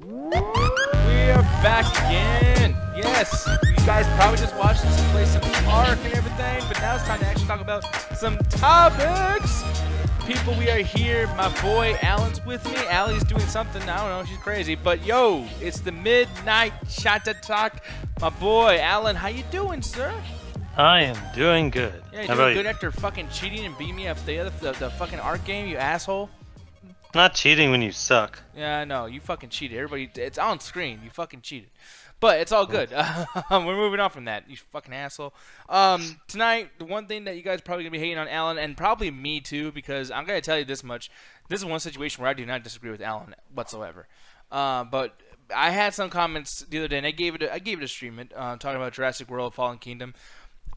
We are back again. Yes, you guys probably just watched us play some Ark and everything, but now it's time to actually talk about some topics. People, we are here. My boy Alan's with me. Allie's doing something. I don't know. She's crazy. But yo, it's the midnight shot to talk. My boy Alan, how you doing, sir? I am doing good. Yeah, you're doing good after fucking cheating and beating me up the fucking Ark game, you asshole. Not cheating when you suck. Yeah, I know. You fucking cheated. Everybody, it's on screen. You fucking cheated. But it's all good. We're moving on from that, you fucking asshole. Tonight, the one thing that you guys are probably going to be hating on Alan, and probably me too, because I'm going to tell you this much. This is one situation where I do not disagree with Alan whatsoever. But I had some comments the other day, and I gave it a stream it, talking about Jurassic World Fallen Kingdom.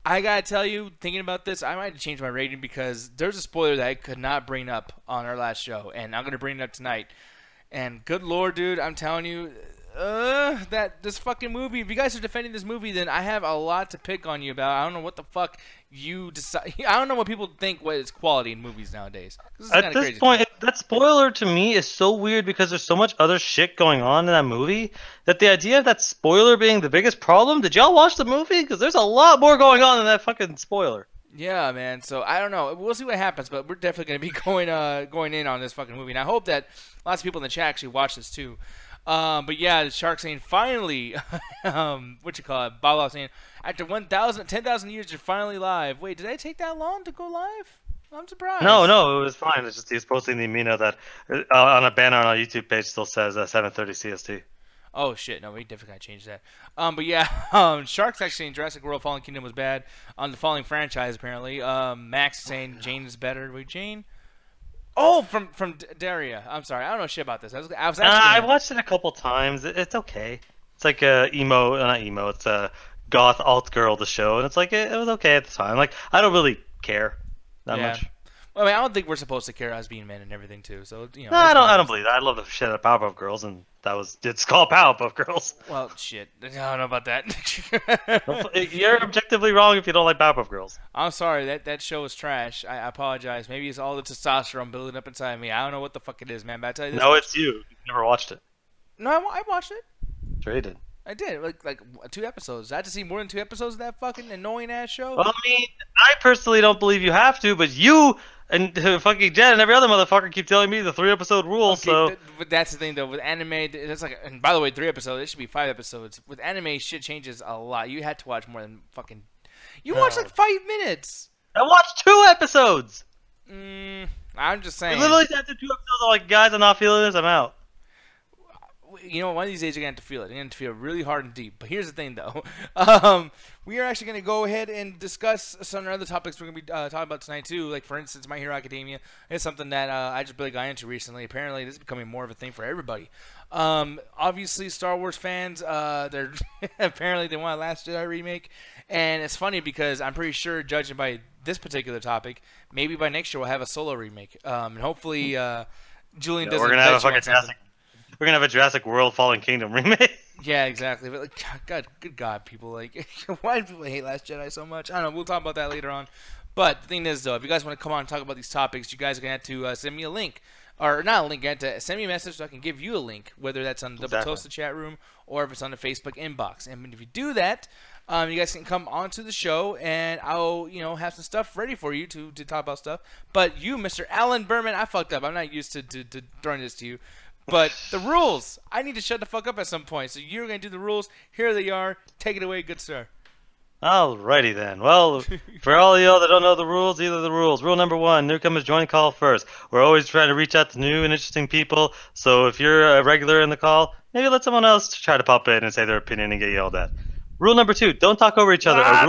I gotta tell you, thinking about this, I might have to change my rating because there's a spoiler that I could not bring up on our last show, and I'm gonna bring it up tonight. And good lord, dude, I'm telling you, that this fucking movie. If you guys are defending this movie, then I have a lot to pick on you about. I don't know what the fuck you decide. I don't know what people think what is quality in movies nowadays. At this point, that spoiler to me is so weird because there's so much other shit going on in that movie that the idea of that spoiler being the biggest problem. Did y'all watch the movie? Because there's a lot more going on than that fucking spoiler. Yeah, man. So I don't know. We'll see what happens, but we're definitely gonna be going in on this fucking movie. And I hope that lots of people in the chat actually watch this too. But yeah, the Shark saying finally, what you call it? Bob saying after 10,000 years you're finally live. Wait, did I take that long to go live? I'm surprised. No, it was fine. It's just he was posting the amino that on a banner on our YouTube page still says 7:30 CST. Oh shit, no, we definitely gotta change that. But yeah, Shark's actually saying Jurassic World Fallen Kingdom was bad on the Falling franchise apparently. Max is saying Jane is better. Wait, Jane? Oh, from Daria. I'm sorry, I don't know shit about this. I watched it a couple times. It's okay. It's like a not emo. It's a goth alt girl to show, and it's like it was okay at the time. Like I don't really care that much. Well, I mean, I don't think we're supposed to care as being men and everything too. So you know. No, I don't believe that. I love the shit out of Powerpuff Girls, and it's called Powerpuff Girls. Well, shit. I don't know about that. You're objectively wrong if you don't like Powerpuff Girls. I'm sorry. That show is trash. I apologize. Maybe it's all the testosterone building up inside me. I don't know what the fuck it is, man. But I tell you this. No, it's you. You've never watched it. No, I watched it. Sure you did. I did, like 2 episodes. I had to see more than 2 episodes of that fucking annoying ass show. Well, I mean, I personally don't believe you have to, but you and fucking Jen and every other motherfucker keep telling me the 3-episode rule. Okay, so, but that's the thing though. With anime, it's like, and by the way, 3 episodes. It should be 5 episodes. With anime, shit changes a lot. You had to watch more than fucking. You watched like 5 minutes. I watched 2 episodes. I'm just saying. I literally after 2 episodes, I'm like, guys, I'm not feeling this. I'm out. You know, one of these days you're going to have to feel it. You're going to feel really hard and deep. But here's the thing, though. We are actually going to go ahead and discuss some other topics we're going to be talking about tonight, too. Like, for instance, My Hero Academia is something that I just really got into recently. Apparently, this is becoming more of a thing for everybody. Obviously, Star Wars fans, they're apparently they want a Last Jedi remake. And it's funny because I'm pretty sure, judging by this particular topic, maybe by next year we'll have a Solo remake. And hopefully, Julian doesn't. We're going to have a fucking Jurassic. We're gonna have a Jurassic World Fallen Kingdom remake. Yeah, exactly. But like, good God, people, like, why do people hate Last Jedi so much? I don't know. We'll talk about that later on. But the thing is, though, if you guys want to come on and talk about these topics, you guys are gonna have to send me a link, or not a link. You have to send me a message so I can give you a link, whether that's on the Double Toasted chat room or if it's on the Facebook inbox. And if you do that, you guys can come onto the show, and I'll have some stuff ready for you to talk about stuff. But you, Mr. Alan Berman, I fucked up. I'm not used to throwing this to you. But the rules, I need to shut the fuck up at some point. So you're going to do the rules. Here they are. Take it away, good sir. Alrighty then. Well, for all of y'all that don't know the rules, these are the rules. Rule number 1, newcomers join call first. We're always trying to reach out to new and interesting people. So if you're a regular in the call, maybe let someone else try to pop in and say their opinion and get yelled at. Rule number 2, don't talk over each other. A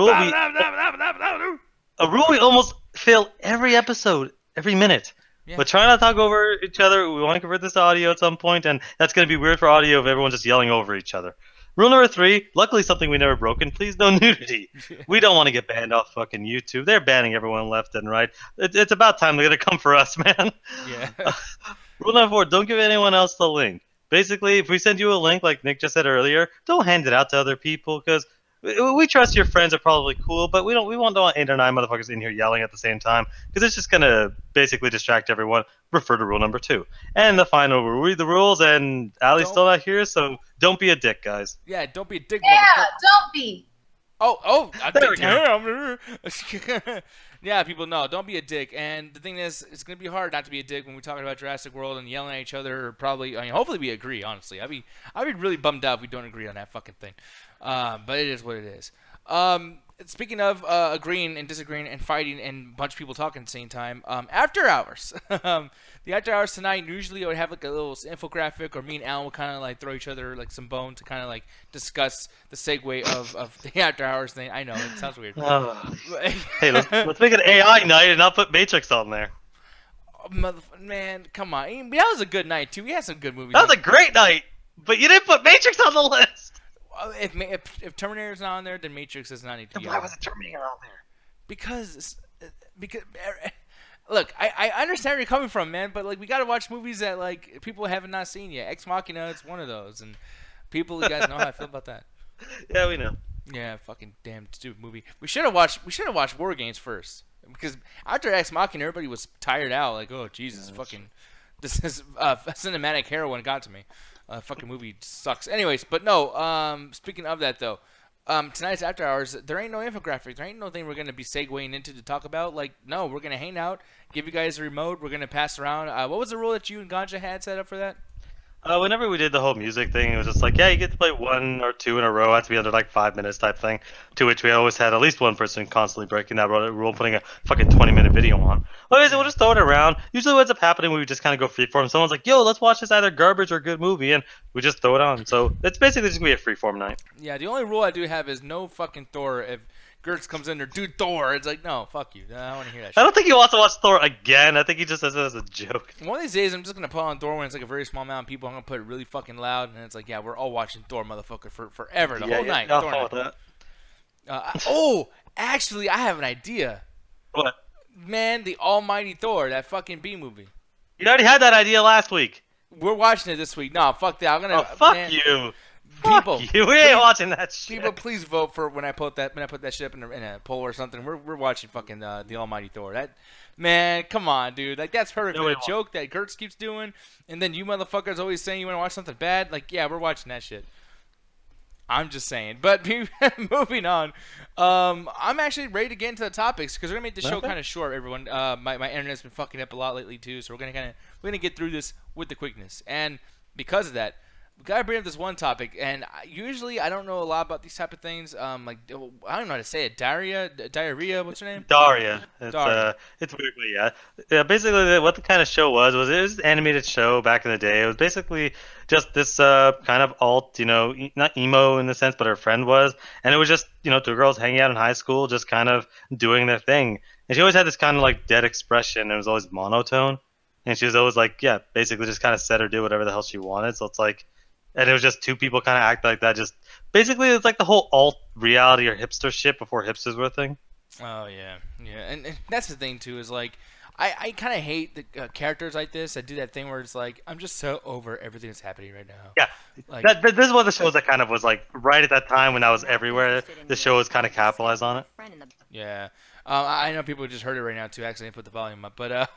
rule we almost fail every episode, every minute. Yeah. But try not to talk over each other. We want to convert this to audio at some point, and that's going to be weird for audio if everyone's just yelling over each other. Rule number 3, luckily something we never broken, please no nudity. We don't want to get banned off fucking YouTube. They're banning everyone left and right. It's about time they're going to come for us, man. Yeah. Rule number 4, don't give anyone else the link. Basically, if we send you a link, like Nick just said earlier, don't hand it out to other people, because we trust your friends are probably cool, but we want 8 or 9 motherfuckers in here yelling at the same time because it's just gonna basically distract everyone. Refer to rule number 2. And the final rule: read the rules. And Ali's still not here, so don't be a dick, guys. Yeah, don't be a dick. Yeah, don't be. Oh, there we damn. Yeah, people know. Don't be a dick. And the thing is, it's gonna be hard not to be a dick when we're talking about Jurassic World and yelling at each other. Or probably, I mean, hopefully we agree. Honestly, I'd be really bummed out if we don't agree on that fucking thing. But it is what it is. Speaking of agreeing and disagreeing and fighting and a bunch of people talking at the same time, after hours. The after hours tonight, usually I would have like a little infographic, or me and Alan would kind of like throw each other like some bone to kind of like discuss the segue of the after hours thing. I know, it sounds weird. Hey, let's make an AI night and not put Matrix on there. Man, come on. That was a good night, too. We had some good movies. That was a great night, but you didn't put Matrix on the list. If Terminator's not on there, then Matrix does not need to be on there. Why was Terminator on there? Because look, I understand where you're coming from, man, but like we gotta watch movies that like people have not seen yet. Ex Machina, it's one of those, and you guys know how I feel about that. Yeah, we know. Yeah, fucking damn stupid movie. We should have watched War Games first, because after Ex Machina, everybody was tired out. Like, oh Jesus, fucking this is cinematic heroin got to me. Fucking movie sucks. Anyways, but no. Speaking of that though, tonight's after hours, there ain't no infographic. There ain't no thing we're gonna be segueing into to talk about. Like, no, we're gonna hang out, give you guys a remote. We're gonna pass around. What was the rule that you and Ganja had set up for that? Whenever we did the whole music thing, it was just like, yeah, you get to play 1 or 2 in a row. It has to be under like 5 minutes type thing. To which we always had at least one person constantly breaking that rule, putting a fucking 20-minute video on. Otherwise, we'll just throw it around. Usually what ends up happening, we just kind of go freeform. Someone's like, yo, let's watch this either garbage or good movie, and we just throw it on. So it's basically just going to be a freeform night. Yeah, the only rule I do have is no fucking Thor. If Gertz comes in there, dude, Thor. It's like, no, fuck you. I don't want to hear that shit. I don't think he wants to watch Thor again. I think he just says it as a joke. One of these days, I'm just going to put on Thor when it's like a very small amount of people. I'm going to put it really fucking loud, and it's like, yeah, we're all watching Thor, motherfucker, for forever, the whole night. I'll Thor follow night. that. Actually, I have an idea. What? Man, the almighty Thor, that fucking B movie. You already had that idea last week. We're watching it this week. No, fuck that. I'm going to... Oh, fuck you. People, fuck you. We ain't watching that shit. People, please vote for when I put that shit up in a poll or something. We're watching fucking the almighty Thor. That, man, come on, dude. Like, that's perfect for a joke that Gertz keeps doing, and then you motherfuckers always saying you want to watch something bad. Like, yeah, we're watching that shit. I'm just saying. But moving on, I'm actually ready to get into the topics because we're gonna make the show kind of short. Everyone, my internet's been fucking up a lot lately too, so we're gonna get through this with the quickness. And because of that, we gotta bring up this one topic. And usually I don't know a lot about these type of things. Like, I don't know how to say it. Diarrhea. What's her name? Daria. Daria. It's weird, but yeah. Basically, what the kind of show was it was an animated show back in the day. It was basically just this kind of alt, not emo in the sense, but her friend was, and it was just 2 girls hanging out in high school, just kind of doing their thing. And she always had this kind of like dead expression. It was always monotone, and she was always like, yeah, basically just kind of said or do whatever the hell she wanted. So it's like. And it was just 2 people kind of act like that. Just basically, it's like the whole alt reality or hipster shit before hipsters were a thing. Oh yeah, and that's the thing too. Is like, I kind of hate the characters like this that do that thing where it's like, I'm just so over everything that's happening right now. Yeah, like this is one of the shows that kind of was like right at that time when that was everywhere. The show was kind of capitalized on it. Yeah. I know people just heard it right now too. Actually, I put the volume up, but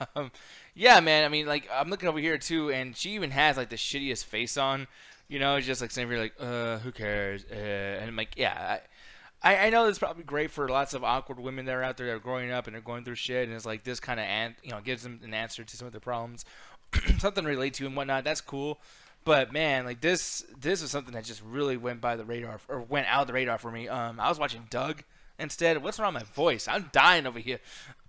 yeah, man. I mean, like, I'm looking over here too, and she even has like the shittiest face on. It's just like sitting here like, who cares? And I'm like, yeah, I know it's probably great for lots of awkward women that are out there that are growing up and they're going through shit, and it's like this kind of gives them an answer to some of their problems, something to relate to and whatnot. That's cool. But man, like this was something that just really went by the radar, or went out of the radar for me. I was watching Doug instead. What's wrong with my voice? I'm dying over here.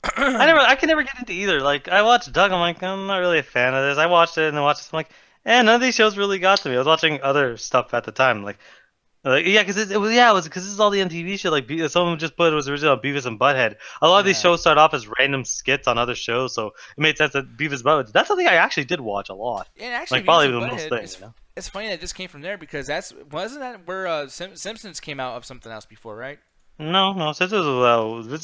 I can never get into either. Like, I watched Doug, I'm like, I'm not really a fan of this. I watched it and then watched this, I'm like, none of these shows really got to me. I was watching other stuff at the time, because this is all the MTV shit. Like, someone just put it was original Beavis and Butthead. A lot of these shows start off as random skits on other shows, so it made sense that Beavis and Butthead. That's something I actually did watch a lot. And actually, like, probably the most thing. It's funny that this came from there because wasn't that where Simpsons came out of something else before, right? No, Simpsons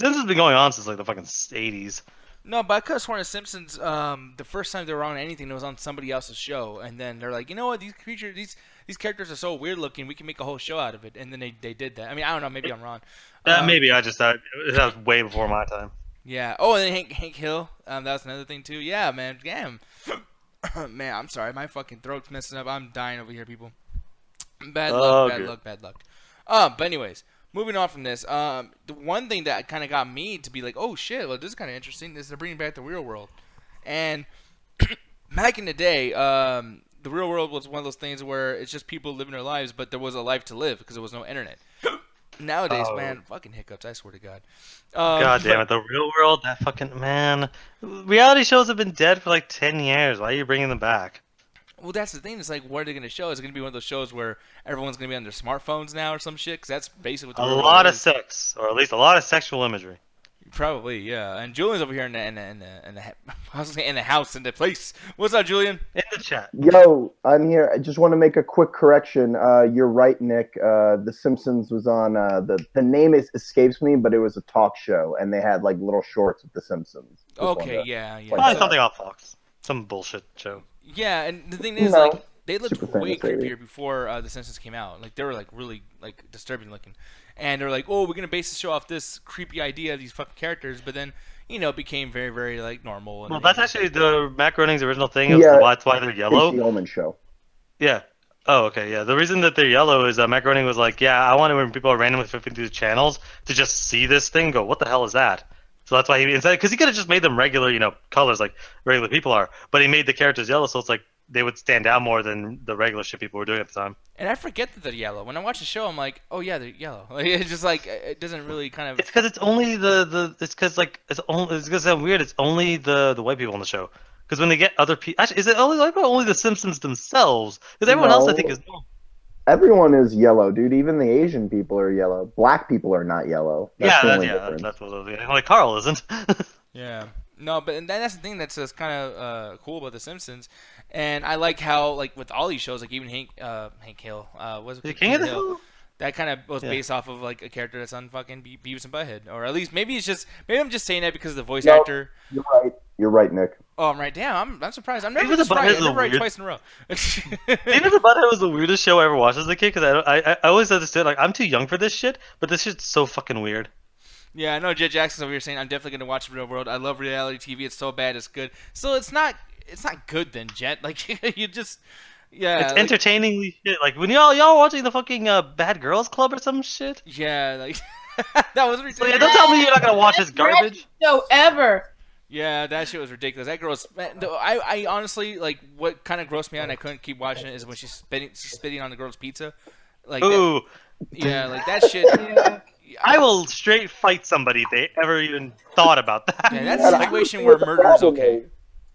has been going on since like the fucking 80s. No, but I could have sworn the Simpsons, the first time they were on anything, it was on somebody else's show, and then they're like, you know what, these creatures, these characters are so weird looking, we can make a whole show out of it. And then they did that. I mean, I don't know, maybe I'm wrong. Maybe I just thought that was way before my time. Yeah. Oh, and then Hank Hill. That was another thing too. Yeah, man. Damn. Man, I'm sorry. My fucking throat's messing up. I'm dying over here, people. Bad luck. But anyways, moving on from this. The one thing that kind of got me to be like, oh shit, well, this is kind of interesting. Is they're bringing back the real world. And back in the day, the real world was one of those things where it's just people living their lives, but there was a life to live because there was no internet. Nowadays, man, fucking hiccups, I swear to God. God damn it, the real world, that fucking, man. Reality shows have been dead for like 10 years. Why are you bringing them back? Well, that's the thing. It's like, what are they going to show? Is it going to be one of those shows where everyone's going to be on their smartphones now or some shit? Because that's basically what the real lot world of is. sex, or at least a lot of sexual imagery. Probably, yeah. And Julian's over here in the house, in the place. What's up, Julian? In the chat. Yo, I'm here. I just want to make a quick correction. You're right, Nick. The Simpsons was on. The name escapes me, but it was a talk show, and they had like little shorts of The Simpsons. Okay, yeah. Probably something off Fox. Some bullshit show. Yeah, and the thing is, like, they looked way creepier before The Simpsons came out. Like, they were like really like disturbing looking. And they're like, oh, we're gonna base the show off this creepy idea of these fucking characters, but then it became very, very like normal. And, well, that's actually the Matt Groening's original thing. Yeah, that's why they're yellow. It's the Omen show. Yeah. Oh, okay. Yeah. The reason that they're yellow is Matt Groening was like, yeah, I wanted when people are randomly flipping through the channels to just see this thing, go, what the hell is that? So that's why he instead, because he could have just made them regular, colors like regular people are, but he made the characters yellow, so it's like they would stand out more than the regular shit people were doing at the time. And I forget that they're yellow. When I watch the show, I'm like, oh yeah, they're yellow. Like, it's just like it doesn't really kind of. It's because it's only it's because it's gonna sound weird. It's only the white people on the show. Because when they get other people, actually, is it only the Simpsons themselves? Because everyone else, I think, is. Everyone is yellow, dude. Even the Asian people are yellow. Black people are not yellow. That's what I was getting. Like Carl isn't. Yeah. No, but and that's the thing that's just kind of cool about The Simpsons, and I like how like with all these shows, like even Hank Hill, was it King of the Hill? That kind of was based off of like a character that's on fucking Beavis and Butthead, or at least maybe I'm just saying that because of the voice actor. You're right, Nick. Oh, I'm right. Damn, I'm surprised. I'm never surprised. I'm never right twice in a row. Beavis and Butthead was the weirdest show I ever watched as a kid because I always understood like I'm too young for this shit, but this shit's so fucking weird. Yeah, I know Jet Jackson's over here saying I'm definitely gonna watch Real World. I love reality TV. It's so bad, it's good. So it's not good then, Jet. Like you just it's entertainingly shit. Like when y'all watching the fucking Bad Girls Club or some shit. Yeah, like that was ridiculous. So, yeah, don't tell me you're not gonna watch this garbage. No, ever. Yeah, that shit was ridiculous. That girl's. I honestly like what kind of grossed me out. And I couldn't keep watching it is when she's spitting on the girl's pizza. Like ooh. Like that shit. Yeah. I will straight fight somebody if they ever even thought about that. Yeah, that's a situation where murder is okay.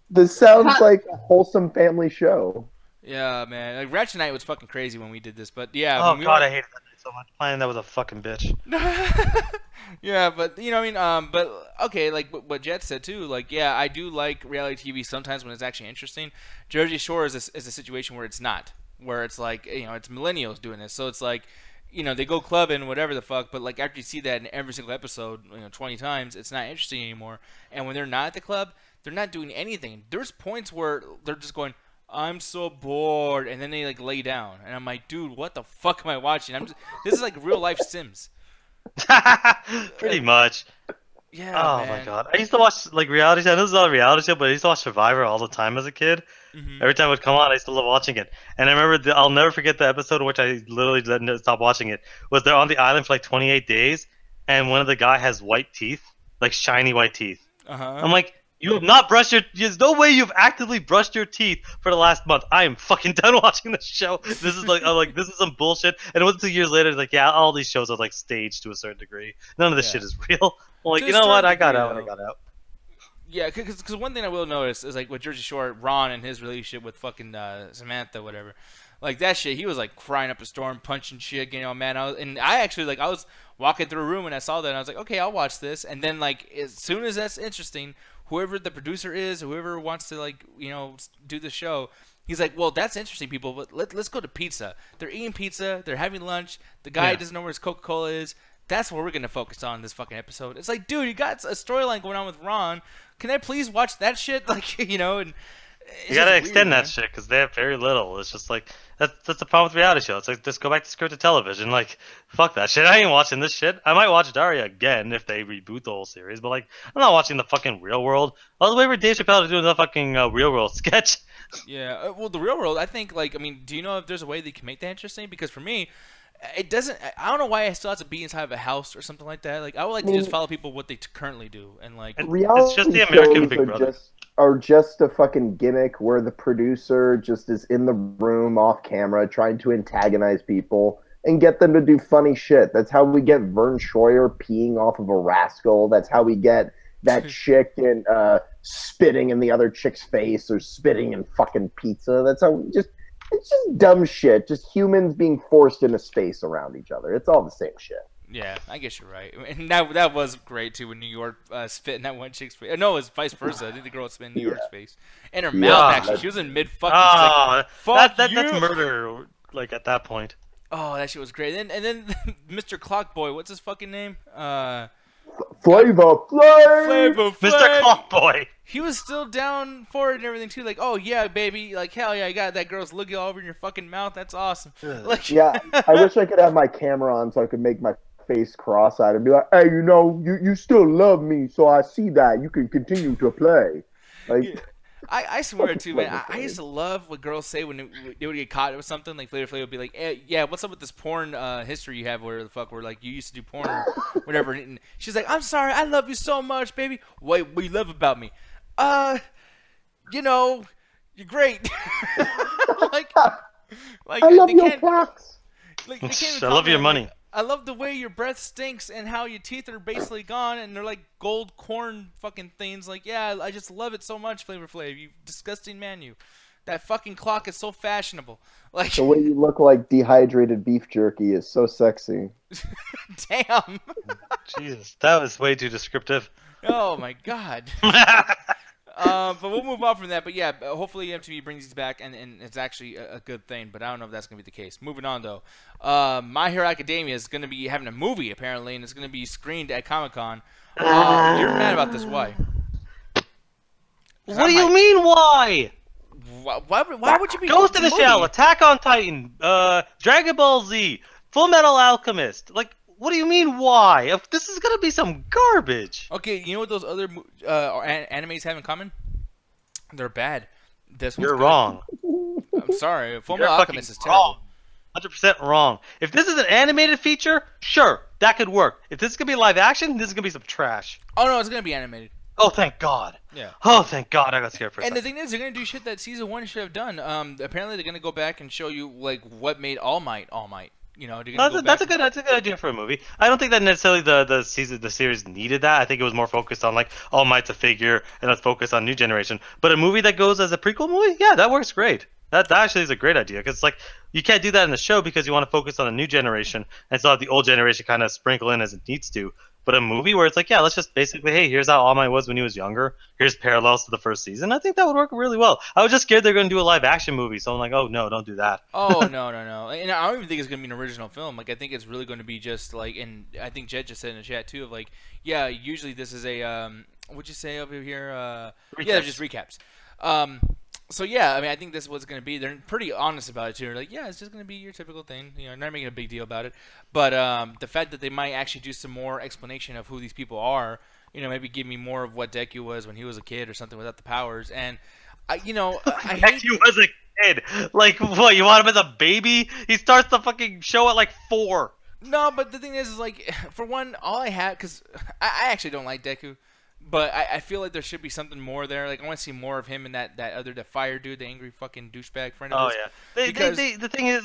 This sounds like a wholesome family show. Yeah, man. Like Ratchet Knight was fucking crazy when we did this, but yeah. Oh god, I hated that night so much. Playing that was a fucking bitch. Yeah, but what I mean, but okay, like what Jet said too. Like, yeah, I do like reality TV sometimes when it's actually interesting. Jersey Shore is a situation where it's not, where it's like it's millennials doing this, so it's like. They go clubbing, whatever the fuck, but like after you see that in every single episode, 20 times, it's not interesting anymore. And when they're not at the club, they're not doing anything. There's points where they're just going, I'm so bored, and then they like lay down, and I'm like, dude, what the fuck am I watching? This is like real life Sims. Pretty much. Yeah. Oh my god, I used to watch like reality show. I know this is not a reality show, but I used to watch Survivor all the time as a kid. Mm-hmm. Every time it would come on, I used to love watching it. And I remember, I'll never forget the episode in which I literally didn't stop watching it. Was they're on the island for like 28 days, and one of the guy has white teeth, like shiny white teeth. I'm like, you have not brushed there's no way you've actively brushed your teeth for the last month. I am fucking done watching this show. This is like, I'm like, this is some bullshit. And it wasn't 2 years later, it's like, yeah, all these shows are like staged to a certain degree. None of this shit is real. I'm like, you know what? I got out. Yeah, because one thing I will notice is like with Jersey Shore, Ron and his relationship with fucking Samantha, whatever, like that shit. He was like crying up a storm, punching shit, getting all mad. I was walking through a room and I saw that and I was like, okay, I'll watch this. And then like as soon as that's interesting, whoever the producer is, whoever wants to like do the show, he's like, well, that's interesting, people, but let's go to pizza. They're eating pizza, they're having lunch. The guy doesn't know where his Coca-Cola is. That's what we're going to focus on this fucking episode. It's like, dude, you got a storyline going on with Ron. Can I please watch that shit? Like, and You gotta extend that shit because they have very little. It's just like that's the problem with reality show. It's like just go back to scripted television. Like fuck that shit. I ain't watching this shit. I might watch Daria again if they reboot the whole series, but like I'm not watching the fucking Real World. I was waiting for Dave Chappelle to do another fucking Real World sketch. Yeah, well, the Real World, I think, like, I mean, do you know if there's a way they can make that interesting? Because for me, it doesn't. I don't know why I still have to be inside of a house or something like that. Like, I would like to just follow people what they currently do, and like, reality it's just the American Big Brother. Are just a fucking gimmick where the producer just is in the room off camera trying to antagonize people and get them to do funny shit. That's how we get Vern Troyer peeing off of a rascal. That's how we get that chick in spitting in the other chick's face or spitting in fucking pizza. That's how it's just dumb shit. Just humans being forced into space around each other. It's all the same shit. Yeah, I guess you're right. And that was great, too, when New York spit in that one chick's face. No, it was vice versa. I think the girl spit in New York's face. In her mouth, actually. She was in mid-fucking... That's murder, like, at that point. Oh, that shit was great. And then Mr. Clockboy, what's his fucking name? Flavor Flav! Mr. Clockboy! He was still down for it and everything, too. Like, oh, yeah, baby. Like, hell yeah, I got that girl's looking all over in your fucking mouth. That's awesome. Like, yeah, I wish I could have my camera on so I could make my face cross-eyed and be like, hey, you know, you still love me, so I see that. You can continue to play. Like, yeah. I swear too, man. I used to love what girls say when they would get caught with something. Like Flavor Flav would be like, hey, "Yeah, what's up with this porn history you have? Where the fuck, where like you used to do porn or whatever?" And she's like, "I'm sorry, I love you so much, baby. What you love about me? You know, you're great. like I love your clocks. Like, they can't I love your money. Like, I love the way your breath stinks and how your teeth are basically gone and they're like gold corn fucking things. Like, yeah, I just love it so much, Flavor Flav. You disgusting man, you. That fucking clock is so fashionable. Like the way you look like dehydrated beef jerky is so sexy. Damn. Jesus, that was way too descriptive. Oh my god. But we'll move on from that. But yeah, hopefully MTV brings these back, and it's actually a good thing. But I don't know if that's going to be the case. Moving on, though. My Hero Academia is going to be having a movie, apparently, and it's going to be screened at Comic-Con. You're mad about this. Why? What do you mean, why? Why would you be... Ghost in the Shell, Attack on Titan, Dragon Ball Z, Full Metal Alchemist. Like, what do you mean, why? This is going to be some garbage. Okay, you know what those other animes have in common? They're bad. This one's You're good. Wrong. I'm sorry. Full Metal Alchemist is terrible. Wrong. 100% wrong. If this is an animated feature, sure, that could work. If this is going to be live action, this is going to be some trash. Oh, no, it's going to be animated. Oh, thank God. Yeah. Oh, thank God. I got scared for a second. And the thing is, they're going to do shit that Season 1 should have done. Apparently, they're going to go back and show you, like, what made All Might All Might. You know, that's a good idea for a movie. I don't think that necessarily the series needed that. I think it was more focused on like All Might's a figure and let's focus on New Generation. But a movie that goes as a prequel movie, yeah, that works great. That actually is a great idea because like you can't do that in the show because you want to focus on a new generation and still have the old generation kind of sprinkle in as it needs to. But a movie where it's like, yeah, let's just basically, hey, here's how All Might was when he was younger. Here's parallels to the first season. I think that would work really well. I was just scared they're going to do a live action movie, so I'm like, oh no, don't do that. Oh no. And I don't even think it's going to be an original film. Like I think it's really going to be just like, and I think Jed just said in the chat too of like, yeah, usually this is a what'd you say over here? Yeah, they're just recaps. So yeah, I mean, I think this is what's going to be. They're pretty honest about it too. They're like, yeah, it's just going to be your typical thing. You know, not making a big deal about it. But the fact that they might actually do some more explanation of who these people are, you know, maybe give me more of what Deku was when he was a kid or something without the powers. And I hate Deku was a kid. Like what? You want him as a baby? He starts the fucking show at like 4. No, but the thing is like, for one, all I had, because I actually don't like Deku. But I feel like there should be something more there. Like I want to see more of him and that fire dude, the angry fucking douchebag friend of his. Oh yeah. The thing is,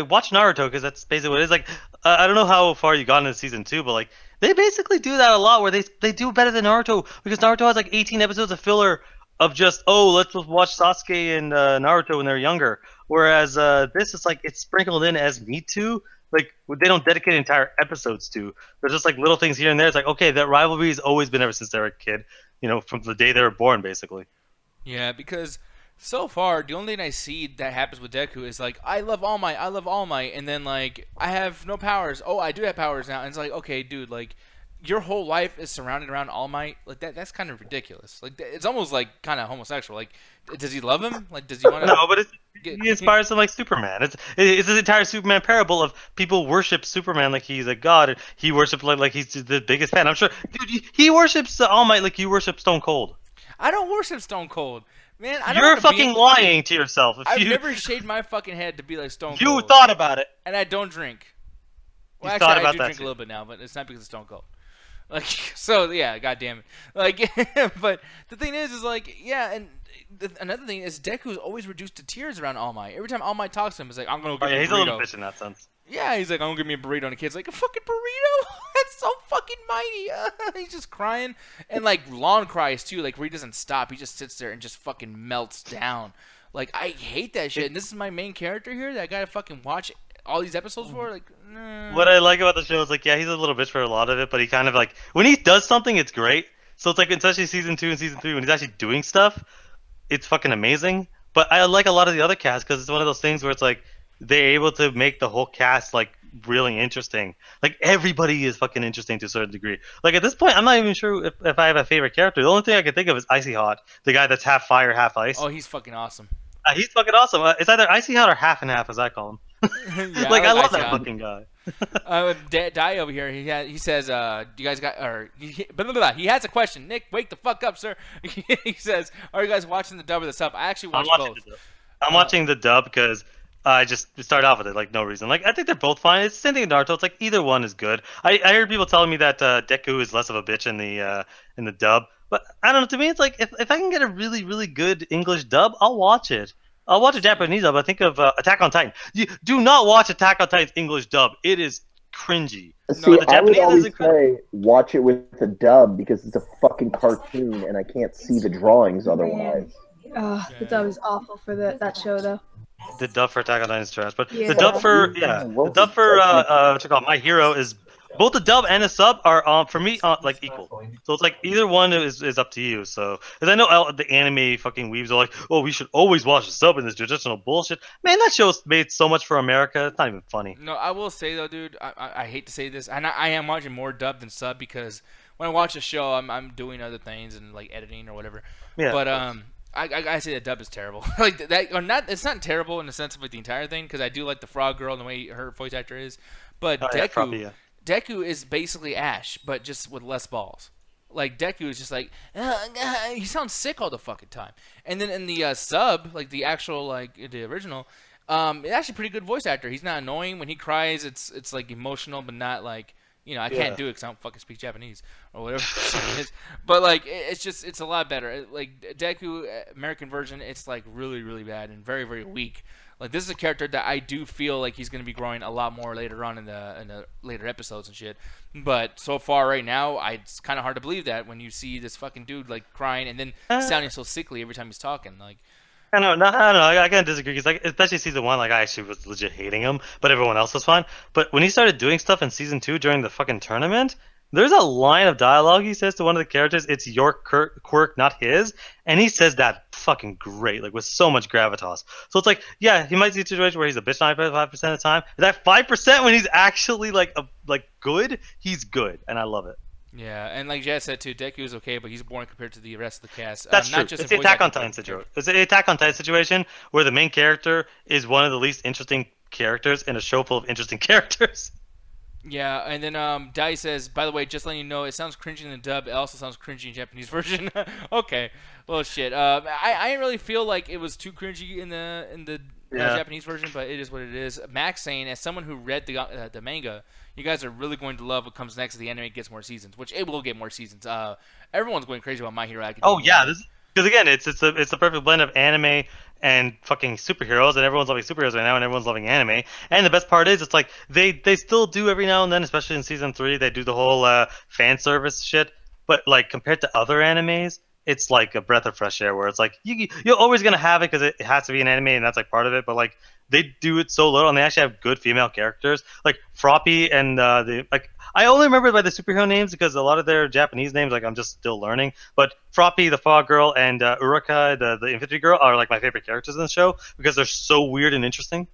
watch Naruto because that's basically what it is. Like I don't know how far you got into season 2, but like they basically do that a lot where they do better than Naruto because Naruto has like 18 episodes of filler of just let's just watch Sasuke and Naruto when they're younger. Whereas this is like it's sprinkled in as need to. Like they don't dedicate entire episodes to. There's just like little things here and there. It's like okay, that rivalry has always been ever since they were a kid. You know, from the day they were born, basically. Yeah, because so far the only thing I see that happens with Deku is like I love All Might, and then like I have no powers. Oh, I do have powers now, and it's like okay, dude, like your whole life is surrounded around All Might. Like that's kind of ridiculous. Like it's almost like kind of homosexual. Like, does he love him? Like, does he want to? No, but he inspires him like Superman. It's an entire Superman parable of people worship Superman like he's a god. And he worships like he's the biggest fan. I'm sure, dude. He worships All Might like you worship Stone Cold. I don't worship Stone Cold. Man, I don't You're fucking lying to yourself. I've never shaved my fucking head to be like Stone Cold. You thought about it. And I don't drink. Well, actually, I do drink a little bit now, but it's not because of Stone Cold. Like, so yeah, goddamn it. Like, but the thing is like, yeah, and another thing is Deku's always reduced to tears around All Might. Every time All Might talks to him, he's like, I'm gonna go get me a burrito. He's a little bitch in that sense. Yeah, he's like, I'm gonna give me a burrito, and the kid's like, a fucking burrito? That's so fucking mighty. He's just crying, and like Lon cries too. Like, where he doesn't stop, he just sits there and just fucking melts down. Like, I hate that shit. And this is my main character here that I gotta fucking watch all these episodes for. Like, nah. What I like about the show is like, yeah, he's a little bitch for a lot of it, but he kind of like when he does something, it's great. So it's like, especially season 2 and season 3, when he's actually doing stuff, it's fucking amazing. But I like a lot of the other cast because it's one of those things where it's like they're able to make the whole cast like really interesting. Like everybody is fucking interesting to a certain degree. Like at this point, I'm not even sure if I have a favorite character. The only thing I can think of is Icy Hot, the guy that's half fire, half ice. Oh, he's fucking awesome. He's fucking awesome. It's either Icy Hot or half and half, as I call him. Yeah, like I love Icy that Hot. fucking guy. Daria over here, he says, you guys got, or he has a question. Nick, wake the fuck up, sir. He says, are you guys watching the dub or the sub? I actually watched both. I'm watching the dub because I just started off with it, like no reason. Like I think they're both fine. It's the same thing in Naruto. It's like either one is good. I heard people telling me that Deku is less of a bitch in the dub, but I don't know. To me, it's like if I can get a really really good English dub, I'll watch it. I'll watch a Japanese dub. I think of Attack on Titan. You do not watch Attack on Titan's English dub. It is cringy. See, no, I would always say watch it with the dub because it's a fucking cartoon and I can't see the drawings otherwise. The dub is awful for that show though. The dub for Attack on Titan is trash, but the dub for what's it called? My Hero is both the dub and the sub are for me like equal. So it's like either one is up to you. So because I know the anime fucking weebs are like, oh, we should always watch the sub in this traditional bullshit. Man, that show's made so much for America. It's not even funny. No, I will say though, dude, I hate to say this, and I am watching more dub than sub because when I watch a show, I'm doing other things and like editing or whatever. Yeah. But I say that dub is terrible. Like that, or not. It's not terrible in the sense of like the entire thing because I do like the Frog Girl and the way her voice actor is. But Deku is basically Ash, but just with less balls. Like Deku is just like he sounds sick all the fucking time. And then in the sub, like the actual like the original, it's actually pretty good voice actor. He's not annoying when he cries. It's like emotional, but not like. You know, I can't do it because I don't fucking speak Japanese or whatever it is. But, like, it's a lot better. Like, Deku, American version, it's, like, really, really bad and very, very weak. Like, this is a character that I do feel like he's going to be growing a lot more later on in the later episodes and shit. But so far right now, it's kind of hard to believe that when you see this fucking dude, like, crying and then sounding so sickly every time he's talking. Like, I don't know. I kind of disagree because, like, especially season 1, like, I actually was legit hating him, but everyone else was fine. But when he started doing stuff in season 2 during the fucking tournament, there's a line of dialogue he says to one of the characters. It's your quirk, not his, and he says that fucking great, like with so much gravitas. So it's like, yeah, he might see a situation where he's a bitch 95% of the time. But that 5% when he's actually like good, he's good, and I love it. Yeah, and like Jazz said too, Deku is okay, but he's boring compared to the rest of the cast. That's not true. Just it's the Attack on Titan situation. It's the Attack on Titan situation where the main character is one of the least interesting characters in a show full of interesting characters. Yeah, and then Dai says, by the way, just letting you know, it sounds cringy in the dub. It also sounds cringy in Japanese version. Okay, well shit. I didn't really feel like it was too cringy in the Japanese version, but it is what it is. Max saying, as someone who read the manga, you guys are really going to love what comes next as the anime gets more seasons, which it will get more seasons. Everyone's going crazy about My Hero Academia. Oh yeah, because again, it's the perfect blend of anime and fucking superheroes, and everyone's loving superheroes right now, and everyone's loving anime. And the best part is, it's like they still do every now and then, especially in season 3, they do the whole fan service shit. But like compared to other animes, it's like a breath of fresh air where it's like you're always gonna have it because it has to be an anime and that's like part of it. But like they do it so little and they actually have good female characters like Froppy and I only remember by the superhero names because a lot of their Japanese names like I'm just still learning. But Froppy, the Fog Girl, and Uraka, the Infantry Girl, are like my favorite characters in the show because they're so weird and interesting.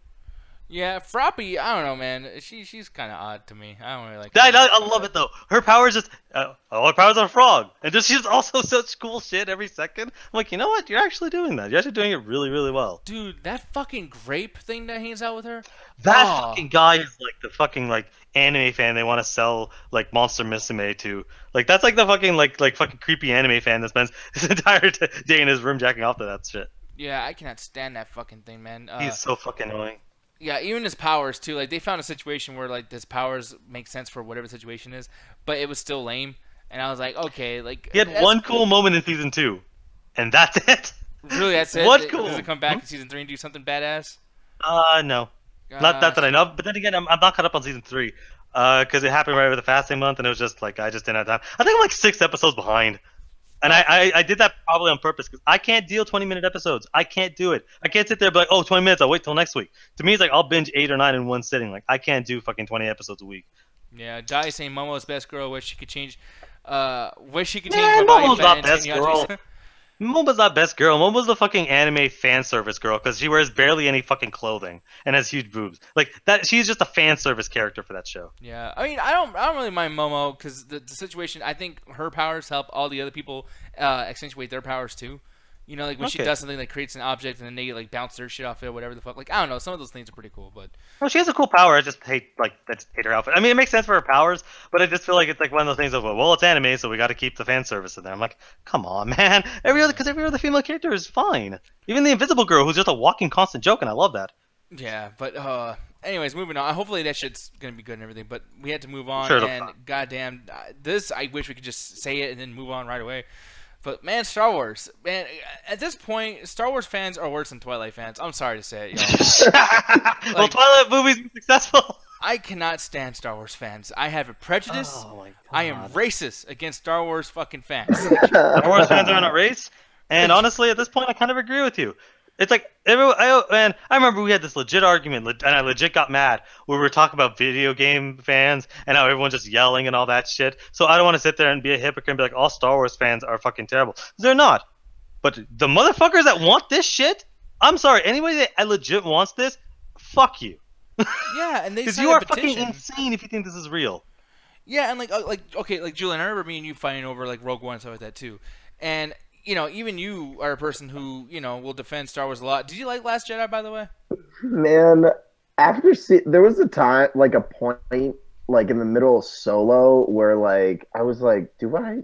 Yeah, Froppy, I don't know, man. She's kind of odd to me. I don't really like I love it though. Her power is just her power's a frog, and just she's also such cool shit every second. I'm like, you know what? You're actually doing that. You're actually doing it really, really well. Dude, that fucking grape thing that hangs out with her. That fucking guy is like the fucking like anime fan they want to sell like Monster Musume to. Like that's like the fucking like fucking creepy anime fan that spends his entire day in his room jacking off to that shit. Yeah, I cannot stand that fucking thing, man. He's so fucking annoying. Yeah, even his powers too. Like they found a situation where like his powers make sense for whatever the situation is, but it was still lame. And I was like, okay, like he had one cool moment in season 2, and that's it. Really, that's it. What cool? Does it come back in season 3 and do something badass? No, not that I know. But then again, I'm not caught up on season 3, because it happened right over the fasting month, and it was just like I just didn't have time. I think I'm like 6 episodes behind. And I did that probably on purpose because I can't deal 20-minute episodes. I can't do it. I can't sit there and be like, oh, 20 minutes, I'll wait till next week. To me, it's like I'll binge 8 or 9 in one sitting. Like, I can't do fucking 20 episodes a week. Yeah, Dai saying Momo's best girl, wish she could change Momo's not best girl. Momo's not best girl. Momo's the fucking anime fan service girl because she wears barely any fucking clothing and has huge boobs. Like that, she's just a fan service character for that show. Yeah, I mean, I don't really mind Momo because the situation. I think her powers help all the other people accentuate their powers too. You know, like when she does something that creates an object and then they like bounce their shit off it, whatever the fuck. Like I don't know, some of those things are pretty cool, but. Well, she has a cool power. I just hate her outfit. I mean, it makes sense for her powers, but I just feel like it's like one of those things of well, it's anime, so we got to keep the fan service in there. I'm like, come on, man. Every other female character is fine. Even the Invisible Girl, who's just a walking constant joke, and I love that. Yeah, but anyways, moving on. Hopefully that shit's gonna be good and everything. But we had to move on, sure, and goddamn, this I wish we could just say it and then move on right away. But man, Star Wars, man, at this point, Star Wars fans are worse than Twilight fans. I'm sorry to say it, y'all. Well, Twilight movies were successful. I cannot stand Star Wars fans. I have a prejudice. Oh my God. I am racist against Star Wars fucking fans. Star Wars fans are not a race, and honestly, at this point, I kind of agree with you. It's like I remember we had this legit argument, and I legit got mad. We were talking about video game fans and how everyone's just yelling and all that shit. So I don't want to sit there and be a hypocrite and be like, all Star Wars fans are fucking terrible. They're not. But the motherfuckers that want this shit, I'm sorry. Anybody that legit wants this, fuck you. Yeah, and they because you are fucking insane if you think this is real. Yeah, and like Julian, I remember me and you fighting over like Rogue One and stuff like that too, and. You know, even you are a person who, you know, will defend Star Wars a lot. Did you like Last Jedi, by the way? Man, there was a time, like a point, like in the middle of Solo, where like I was like, do I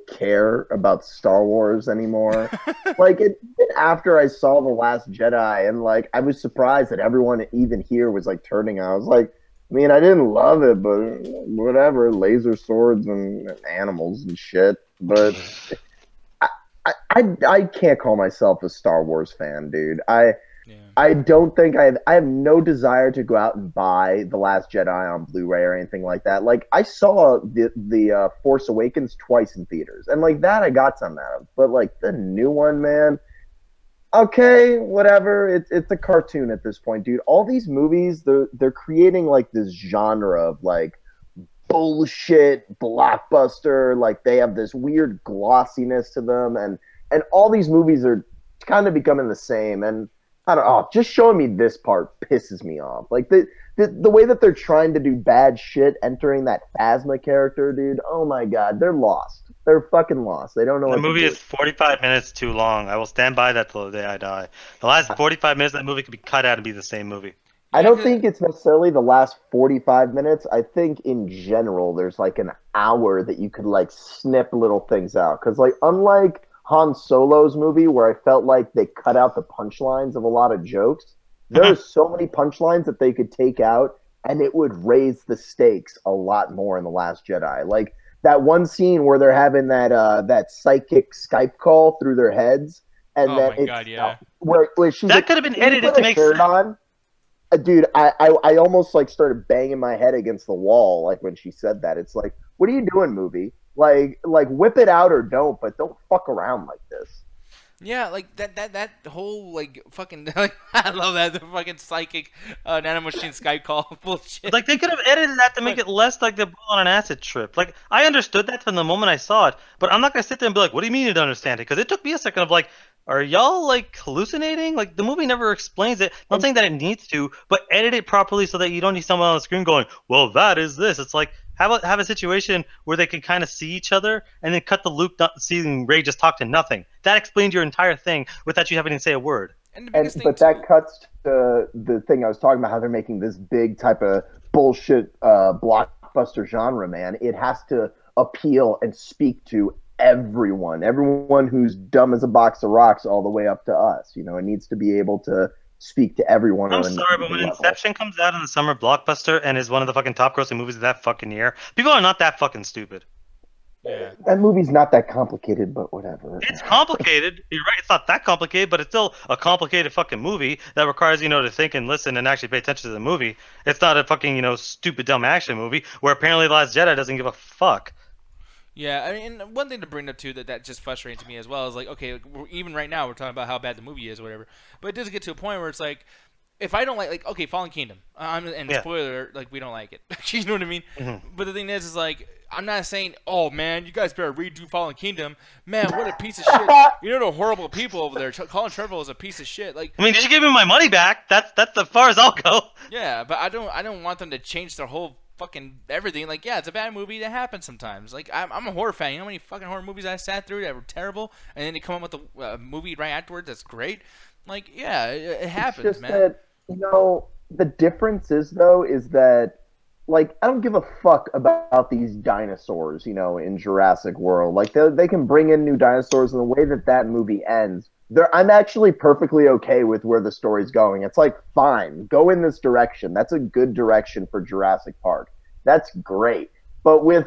care about Star Wars anymore? Like after I saw The Last Jedi, and like I was surprised that everyone even here was like turning on. I was like, I mean, I didn't love it, but whatever, laser swords and animals and shit, but. I can't call myself a Star Wars fan, dude. I don't think I have no desire to go out and buy The Last Jedi on Blu-ray or anything like that. Like I saw the Force Awakens twice in theaters, and like that I got something out of. But like the new one, man. Okay, whatever. It's a cartoon at this point, dude. All these movies, they're creating like this genre of like bullshit blockbuster. Like they have this weird glossiness to them, and all these movies are kind of becoming the same. And I don't know, just showing me this part pisses me off. Like the way that they're trying to do bad shit, entering that Phasma character, dude. Oh my God, they're lost. They're fucking lost. They don't know. The movie is 45 minutes too long. I will stand by that till the day I die. The last 45 minutes of that movie could be cut out and be the same movie. I don't think it's necessarily the last 45 minutes. I think in general, there's like an hour that you could like snip little things out. Because like unlike Han Solo's movie, where I felt like they cut out the punchlines of a lot of jokes, there's so many punchlines that they could take out, and it would raise the stakes a lot more in The Last Jedi. Like that one scene where they're having that psychic Skype call through their heads, and oh my God, yeah, where she's that like, could have been edited to make sense. On? Dude, I almost like started banging my head against the wall like when she said that. It's like, what are you doing, movie? Like whip it out or don't, but don't fuck around like this. Yeah, like that whole like fucking like, I love that, the fucking psychic nanomachine Skype call bullshit. Like they could have edited that to make it less like they're on an acid trip. Like I understood that from the moment I saw it, but I'm not gonna sit there and be like, "What do you mean you don't understand it?" Because it took me a second of like, are y'all like hallucinating? Like the movie never explains it. Not saying that it needs to, but edit it properly so that you don't need someone on the screen going, "Well, that is this." It's like have a situation where they can kind of see each other, and then cut the loop not seeing Ray just talk to nothing. That explains your entire thing without you having to say a word. But that cuts to the thing I was talking about, how they're making this big type of bullshit blockbuster genre, man. It has to appeal and speak to everyone who's dumb as a box of rocks all the way up to us. You know, it needs to be able to speak to everyone. I'm sorry, but when Inception comes out in the summer blockbuster and is one of the fucking top grossing movies of that fucking year, people are not that fucking stupid. Yeah. That movie's not that complicated, but whatever. It's complicated. You're right. It's not that complicated, but it's still a complicated fucking movie that requires, you know, to think and listen and actually pay attention to the movie. It's not a fucking, you know, stupid dumb action movie where apparently The Last Jedi doesn't give a fuck. Yeah, I mean, one thing to bring up too that just frustrates me as well is like, okay, even right now we're talking about how bad the movie is, or whatever, but it does get to a point where it's like, if I don't like okay, Fallen Kingdom, spoiler, like we don't like it, you know what I mean? Mm-hmm. But the thing is like, I'm not saying, oh man, you guys better redo Fallen Kingdom, man, what a piece of shit, you know, the horrible people over there. Colin Trevorrow is a piece of shit. Like, I mean, did you give me my money back? That's as far as I'll go. Yeah, but I don't want them to change their whole fucking everything. Like, yeah, it's a bad movie. That happens sometimes. Like, I'm a horror fan. You know how many fucking horror movies I sat through that were terrible, and then they come up with a movie right afterwards that's great. Like, yeah, it happens, it's just man. That, you know, the difference is that, like, I don't give a fuck about these dinosaurs, you know, in Jurassic World. Like, they can bring in new dinosaurs, and the way that movie ends, I'm actually perfectly okay with where the story's going. It's like, fine, go in this direction. That's a good direction for Jurassic Park. That's great. But with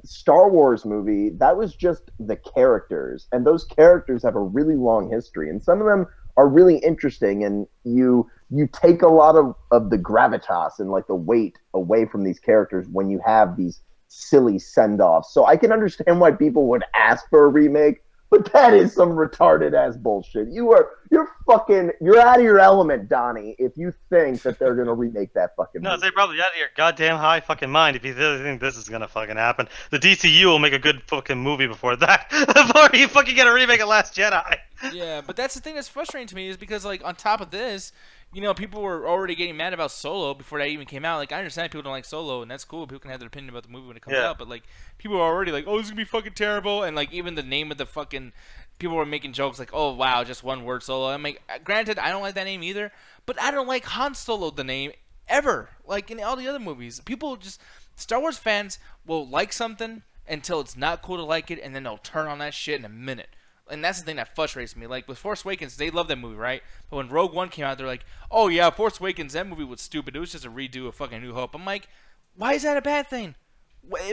Star Wars movie, that was just the characters. And those characters have a really long history. And some of them are really interesting. And you take a lot of the gravitas and like the weight away from these characters when you have these silly send-offs. So I can understand why people would ask for a remake. But that is some retarded ass bullshit. You're out of your element, Donnie, if you think that they're gonna remake that fucking movie. No, they're probably out of your goddamn high fucking mind if you really think this is gonna fucking happen. The DCU will make a good fucking movie before that. Before you fucking get a remake of Last Jedi. Yeah, but that's the thing that's frustrating to me is because, like, on top of this, you know, people were already getting mad about Solo before that even came out. Like, I understand people don't like Solo, and that's cool. People can have their opinion about the movie when it comes out. But, like, people were already like, oh, this is going to be fucking terrible. And, like, even the name of the fucking... People were making jokes like, oh, wow, just one word Solo. I'm like, granted, I don't like that name either. But I don't like Han Solo, the name, ever. Like, in all the other movies. People just... Star Wars fans will like something until it's not cool to like it, and then they'll turn on that shit in a minute. And that's the thing that frustrates me. Like, with Force Awakens, they love that movie, right? But when Rogue One came out, they're like, oh, yeah, Force Awakens, that movie was stupid. It was just a redo of fucking New Hope. I'm like, why is that a bad thing?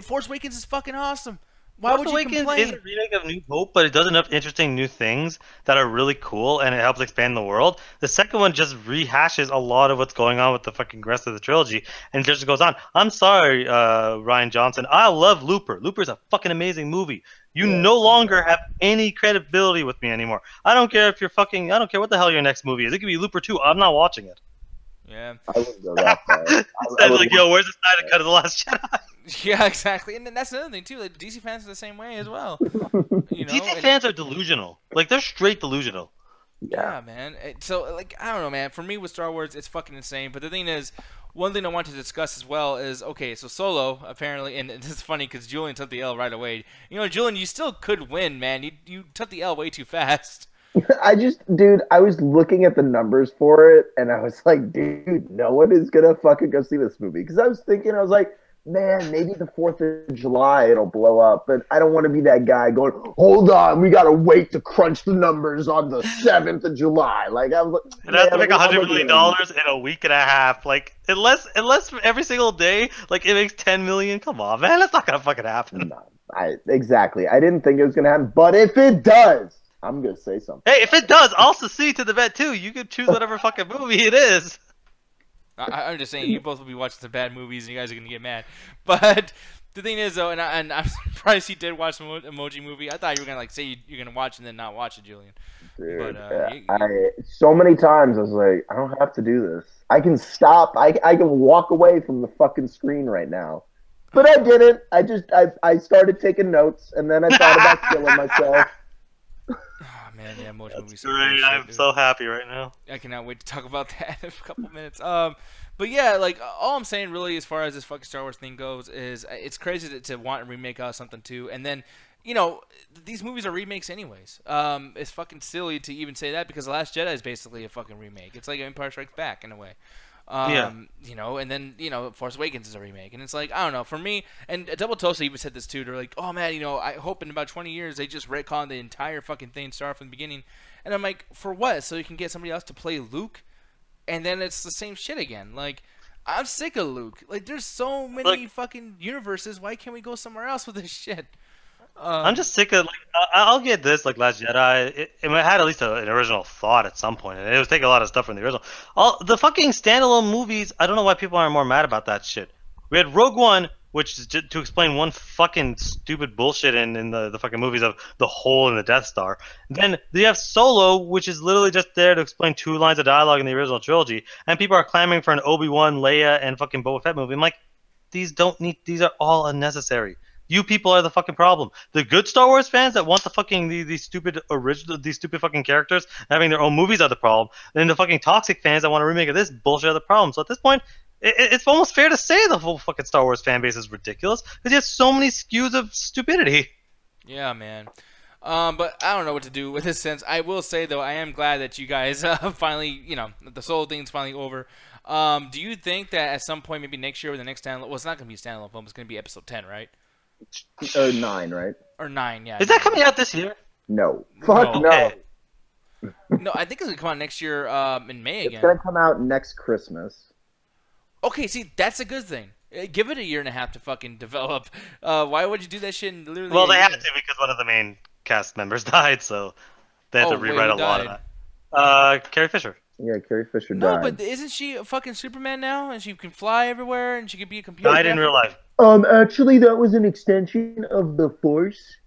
Force Awakens is fucking awesome. Why would you complain? Force Awakens is a remake of New Hope, but it does enough interesting new things that are really cool, and it helps expand the world. The second one just rehashes a lot of what's going on with the fucking rest of the trilogy, and just goes on. I'm sorry, Rian Johnson. I love Looper. Looper's a fucking amazing movie. You no longer have any credibility with me anymore. I don't care if you're fucking... I don't care what the hell your next movie is. It could be Looper 2. I'm not watching it. Yeah. I wouldn't go that far. I was like, yo, where's the Snyder cut of The Last Jedi? Yeah, exactly. And then that's another thing, too. Like, DC fans are the same way as well. You know? DC fans are delusional. Like, they're straight delusional. Yeah, man. So, like, I don't know, man. For me, with Star Wars, it's fucking insane. But the thing is, one thing I want to discuss as well is, okay, so Solo, apparently, and this is funny because Julian took the L right away. You know, Julian, you still could win, man. You took the L way too fast. Dude, I was looking at the numbers for it, and I was like, dude, no one is gonna fucking go see this movie. Because I was like, man, maybe the 4th of July it'll blow up, but I don't want to be that guy going, hold on, we gotta wait to crunch the numbers on the 7th of July. Like, I was like, it has to make $100 million in a week and a half. Like, unless every single day, like, it makes $10 million. Come on, man, that's not gonna fucking happen. No, exactly. I didn't think it was gonna happen, but if it does, I'm gonna say something. Hey, if it does, I'll secede to the bet too. You can choose whatever fucking movie it is. I'm just saying, you both will be watching some bad movies, and you guys are gonna get mad. But the thing is, though, and I'm surprised he did watch the Emoji Movie. I thought you were gonna like say you're gonna watch and then not watch it, Julian. Dude, but, so many times I was like, I don't have to do this. I can stop. I can walk away from the fucking screen right now. But I didn't. I started taking notes, and then I thought about killing myself. Oh, man, yeah, emoji movies. Great, I'm so happy right now. I cannot wait to talk about that in a couple minutes. But yeah, like all I'm saying really, as far as this fucking Star Wars thing goes, is it's crazy to want to remake out something too, and then you know these movies are remakes anyways. It's fucking silly to even say that because The Last Jedi is basically a fucking remake. It's like Empire Strikes Back in a way. You know, and then, you know, Force Awakens is a remake. And it's like, I don't know, for me, and Double Toast even said this too, they're like, oh man, you know, I hope in about 20 years they just retcon the entire fucking thing, start from the beginning. And I'm like, for what? So you can get somebody else to play Luke? And then it's the same shit again. Like, I'm sick of Luke. Like, there's so many fucking universes. Why can't we go somewhere else with this shit? I'm just sick of, like, I'll get this, like, Last Jedi, it had at least an original thought at some point, and it was taking a lot of stuff from the original. All the fucking standalone movies, I don't know why people aren't more mad about that shit. We had Rogue One, which is just to explain one fucking stupid bullshit in the fucking movies of the hole in the Death Star. Then you have Solo, which is literally just there to explain 2 lines of dialogue in the original trilogy, and people are clamoring for an Obi-Wan, Leia, and fucking Boba Fett movie. I'm like, these are all unnecessary. You people are the fucking problem. The good Star Wars fans that want the fucking these stupid fucking characters having their own movies are the problem. Then the fucking toxic fans that want to remake of this bullshit are the problem. So at this point, it's almost fair to say the whole fucking Star Wars fan base is ridiculous because you have so many skews of stupidity. Yeah, man. But I don't know what to do with this sense. I will say though, I am glad that you guys finally, you know, the Solo thing's finally over. Do you think that at some point, maybe next year or the next standalone, well, it's not going to be a standalone film, it's going to be episode 10, right? 9, right? Or 9, yeah. Is that coming out this year? No. Fuck no. Okay. No, I think it's going to come out next year in May again. It's going to come out next Christmas. Okay, see, that's a good thing. Give it a year and a half to fucking develop. Why would you do that shit in literally Well, they had to because one of the main cast members died, so they had to rewrite a lot of that. Carrie Fisher. Yeah, Carrie Fisher died. No, but isn't she a fucking Superman now? And she can fly everywhere, and she could be a computer. Died in real life. Actually, that was an extension of the Force.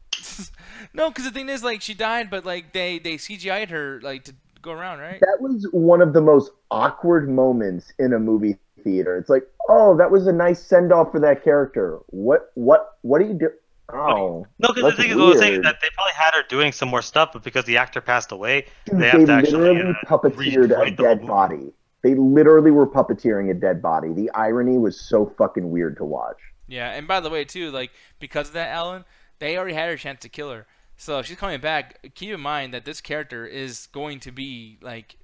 No, because the thing is, like, she died, but, like, they CGI'd her, like, to go around, right? That was one of the most awkward moments in a movie theater. It's like, oh, that was a nice send-off for that character. What do you do? Oh. No, because the thing is, what I was saying is that they probably had her doing some more stuff, but because the actor passed away, Dude, they have to actually literally puppeteered a dead body. They literally were puppeteering a dead body. The irony was so fucking weird to watch. Yeah, and by the way, too, like, because of that, Alan, they already had her chance to kill her. So if she's coming back, keep in mind that this character is going to be, like,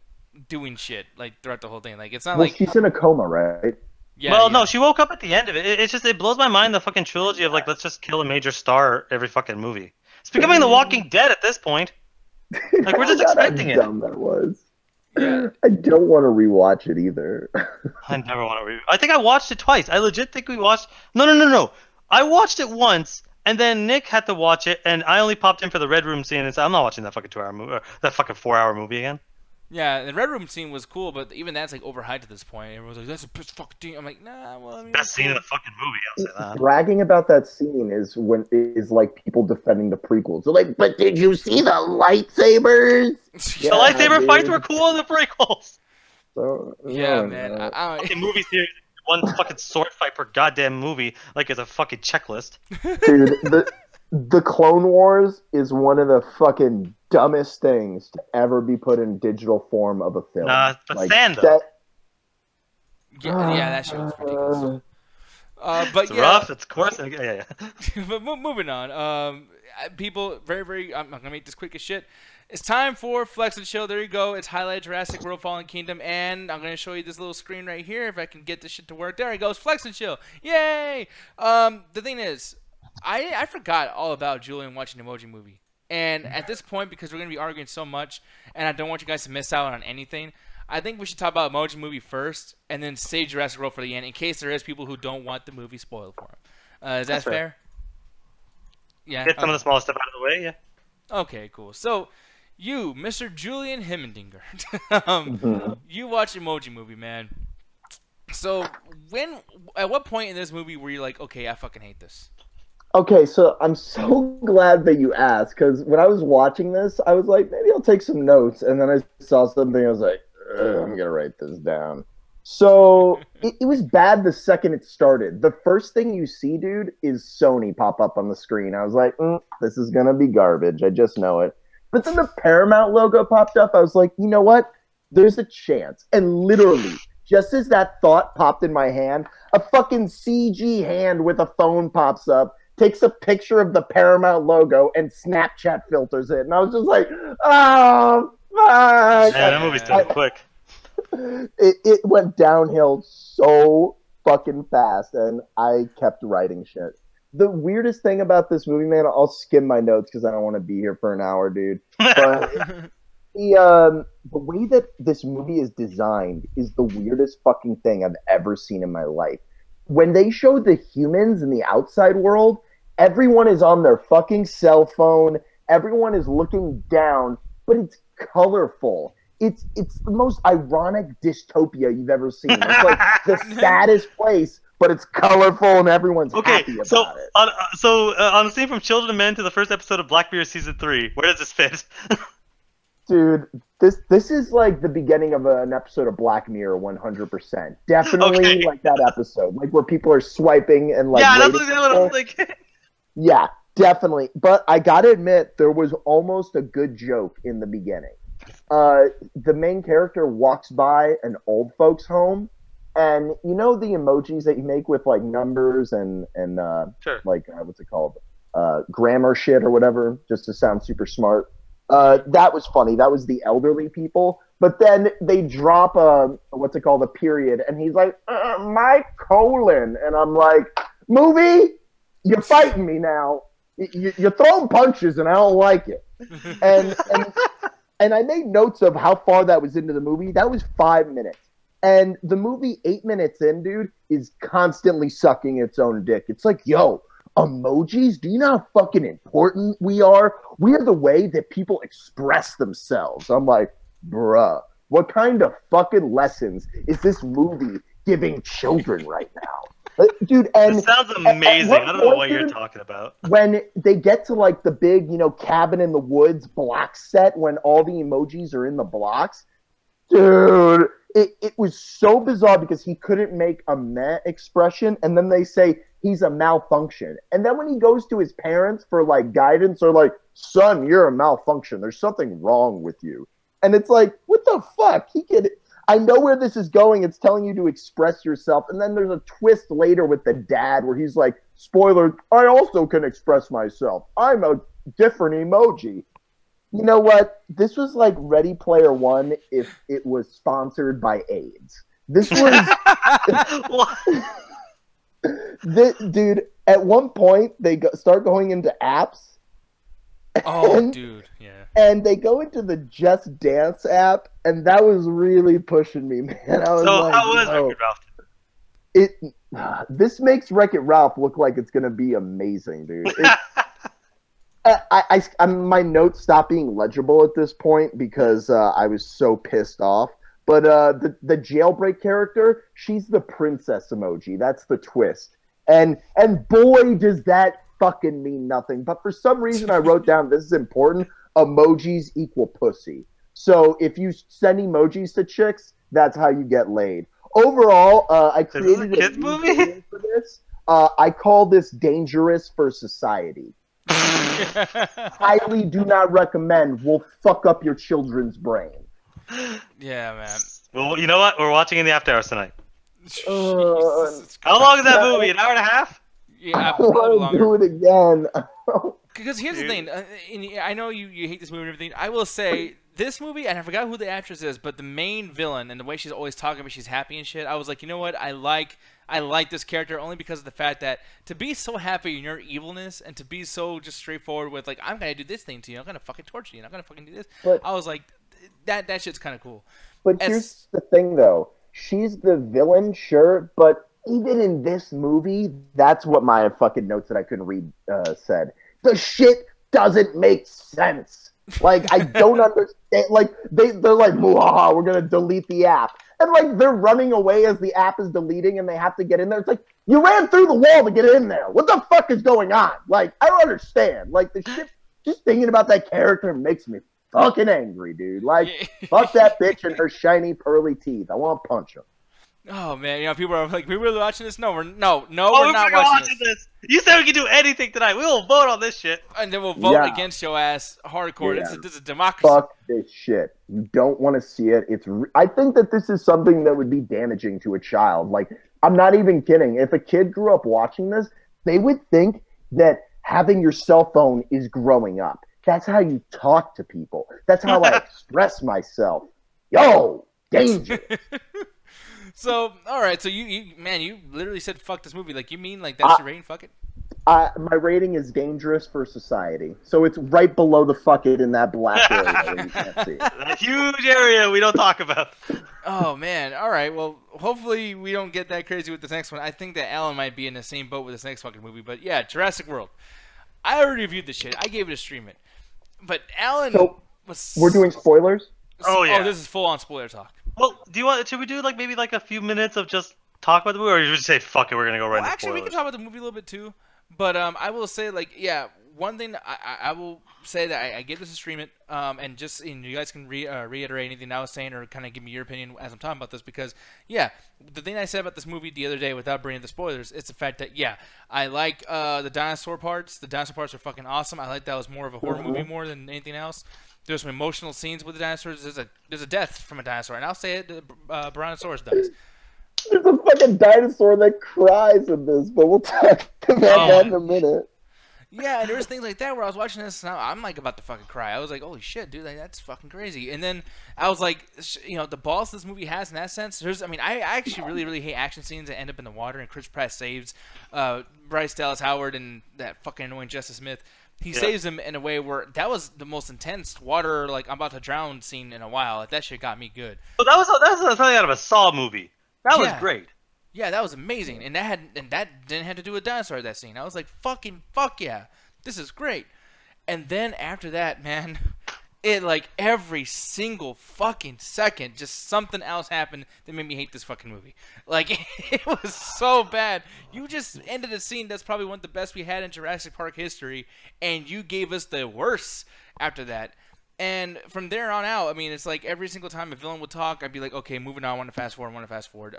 doing shit, like, throughout the whole thing. Like, it's not like... she's in a coma, right? Yeah, well, no, she woke up at the end of it. It's just, it blows my mind, the fucking trilogy of, like, let's just kill a major star every fucking movie. It's becoming The Walking Dead at this point. Like, we're just expecting it. How dumb that was. Yeah. I don't want to rewatch it either. I never want to rewatch. I think I watched it twice. I legit think we watched... No. I watched it once, and then Nick had to watch it, and I only popped in for the Red Room scene and said, I'm not watching that fucking 2-hour movie, that fucking 4-hour movie again. Yeah, the Red Room scene was cool, but even that's, like, overhyped at this point. Everyone's like, that's a best fucking thing. I'm like, nah, well, I mean... Best scene in the fucking movie, I'll say that. Bragging about that scene is like people defending the prequels. They're like, but did you see the lightsabers? The lightsaber fights were cool in the prequels. So, yeah, man. I fucking movie series, one fucking sword fight per goddamn movie, like it's a fucking checklist. Dude, the Clone Wars is one of the fucking dumbest things to ever be put in digial form of a film. But like, Sand, though. Yeah, that shit was ridiculous. But it's yeah, rough. It's coarse. Yeah. But moving on. People, very. I'm gonna make this quick as shit. It's time for Flex and Chill. There you go. It's highlight Jurassic World Fallen Kingdom, and I'm gonna show you this little screen right here if I can get this shit to work. There it goes. Flex and Chill. Yay! The thing is, I forgot all about Julian watching Emoji Movie, and at this point, because we're gonna be arguing so much, and I don't want you guys to miss out on anything, I think we should talk about Emoji Movie first, and then save Jurassic World for the end, in case there is people who don't want the movie spoiled for them. Is that fair? Yeah. Get some of the small stuff out of the way. Yeah. Okay, cool. So, you, Mr. Julian Himmendinger, you watch Emoji Movie, man. So, at what point in this movie were you like, okay, I fucking hate this? Okay, so I'm so glad that you asked, because when I was watching this, I was like, maybe I'll take some notes, and then I saw something, I was like, I'm gonna write this down. So, it was bad the second it started. The first thing you see, dude, is Sony pop up on the screen. I was like, this is gonna be garbage, I just know it. But then the Paramount logo popped up. I was like, you know what? There's a chance. And literally, just as that thought popped in my hand, a fucking CG hand with a phone pops up, takes a picture of the Paramount logo, and Snapchat filters it. And I was just like, oh, fuck. Man, that movie's done quick. It went downhill so fucking fast, and I kept writing shit. The weirdest thing about this movie, man, I'll skim my notes because I don't want to be here for an hour, dude. But the way that this movie is designed is the weirdest fucking thing I've ever seen in my life. When they show the humans in the outside world, everyone is on their fucking cell phone. Everyone is looking down, but it's colorful. It's the most ironic dystopia you've ever seen. It's like the saddest place, but it's colorful and everyone's happy about it. On the scene from Children of Men to the first episode of Blackbeard season 3, where does this fit? Dude, this is like the beginning of an episode of Black Mirror, 100%. Definitely like that episode, like where people are swiping and like. Yeah, that's what I was thinking. Yeah, definitely. But I gotta admit, there was almost a good joke in the beginning. The main character walks by an old folks' home, and you know the emojis that you make with like numbers and sure. like what's it called, grammar shit or whatever, just to sound super smart. That was funny. That was the elderly people. But then they drop a period, and he's like, my colon, and I'm like, movie, you're fighting me now. You're throwing punches, and I don't like it. And I made notes of how far that was into the movie. That was 5 minutes. And the movie, 8 minutes in, dude, is constantly sucking its own dick. It's like, yo, emojis? Do you know how fucking important we are? We are the way that people express themselves. I'm like, bruh, what kind of fucking lessons is this movie giving children right now? Dude, and it sounds amazing. I don't know what you're talking about. When they get to like the big, cabin in the woods block set, when all the emojis are in the blocks, dude, it was so bizarre because he couldn't make a meh expression, and then they say he's a malfunction. And then when he goes to his parents for like guidance, or like, son, you're a malfunction. There's something wrong with you. And it's like, what the fuck? I know where this is going. It's telling you to express yourself. And then there's a twist later with the dad where he's like, spoiler, I also can express myself. I'm a different emoji. You know what? This was like Ready Player One if it was sponsored by AIDS. This was... Dude, at one point, they start going into apps. Oh, dude, yeah. And they go into the Just Dance app, and that was really pushing me, man. I was like, how was Wreck-It Ralph? This makes Wreck-It Ralph look like it's gonna be amazing, dude. My notes stopped being legible at this point because I was so pissed off. But the jailbreak character, she's the princess emoji. That's the twist. And boy, does that fucking mean nothing. But for some reason, I wrote down, this is important, emojis equal pussy. So if you send emojis to chicks, that's how you get laid. Overall, I created a kids movie for this. I call this dangerous for society. Highly do not recommend. Will fuck up your children's brain. Yeah, man. Well, you know what? We're watching in the after hours tonight. How long is that movie? An hour and a half? Yeah, I want to do it again. Because here's the thing. I know you hate this movie and everything. I will say, this movie, and I forgot who the actress is, but the main villain and the way she's always talking about she's happy and shit, I was like, you know what? I like this character only because of the fact that to be so happy in your evilness and to be so just straightforward with, like, I'm going to do this thing to you. I'm going to fucking torture you. And I'm going to fucking do this. But I was like, that shit's kind of cool. But here's the thing, though. She's the villain, sure, but even in this movie, that's what my fucking notes that I couldn't read said. The shit doesn't make sense. Like, I don't understand. Like, they're like, we're going to delete the app. And, like, they're running away as the app is deleting and they have to get in there. It's like, you ran through the wall to get in there. What the fuck is going on? Like, I don't understand. Like, the shit, just thinking about that character makes me fucking angry, dude. Like, fuck that bitch and her shiny pearly teeth. I want to punch her. Oh man, people are like, "We really watching this?" No, we're not watching this. You said we can do anything tonight. We will vote on this shit, and then we'll vote against your ass hardcore. Yeah. This is democracy. Fuck this shit. You don't want to see it. I think that this is something that would be damaging to a child. Like, I'm not even kidding. If a kid grew up watching this, they would think that having your cell phone is growing up. That's how you talk to people. That's how I express myself. Yo, danger. So, all right. So you literally said fuck this movie. Like, you mean like that's your rating? Fuck it. My rating is dangerous for society. So it's right below the fuck it in that black area that you can't see. That huge area we don't talk about. Oh man. All right. Well, hopefully we don't get that crazy with this next one. I think that Alan might be in the same boat with this next fucking movie. But yeah, Jurassic World. I already reviewed this shit. I gave it a stream it. But Alan we're doing spoilers? Oh yeah. Oh, this is full on spoiler talk. Well, should we do like maybe like a few minutes of just talk about the movie, or you just say fuck it, we're gonna go right into Actually, we spoilers? can talk about the movie a little bit too. But I will say, like, yeah, one thing I will say that I gave this a stream it, and just you guys can reiterate anything I was saying or kind of give me your opinion as I'm talking about this, because yeah, the thing I said about this movie the other day without bringing the spoilers, it's the fact that yeah, I like the dinosaur parts. The dinosaur parts are fucking awesome. I like that was more of a horror movie more than anything else. There's some emotional scenes with the dinosaurs. There's a death from a dinosaur, and I'll say it, the Brontosaurus dies. There's a fucking dinosaur that cries in this, but we'll talk about that in a minute. Yeah, and there was things like that where I was watching this, and I'm like about to fucking cry. I was like, holy shit, dude, like, that's fucking crazy. And then I was like, the balls this movie has in that sense. I actually really, really hate action scenes that end up in the water, and Chris Pratt saves Bryce Dallas Howard and that fucking annoying Justice Smith. He saves him in a way where that was the most intense water, like, I'm about to drown scene in a while. Like, that shit got me good. So that was something out of a Saw movie. That was great. Yeah, that was amazing, and that didn't have to do with dinosaur. That scene, I was like, fuck yeah, this is great. And then after that, man, it like every single fucking second, just something else happened that made me hate this fucking movie. Like, it was so bad. You just ended a scene that's probably one of the best we had in Jurassic Park history, and you gave us the worst after that. And from there on out, I mean, it's like every single time a villain would talk, I'd be like, okay, moving on. I want to fast forward.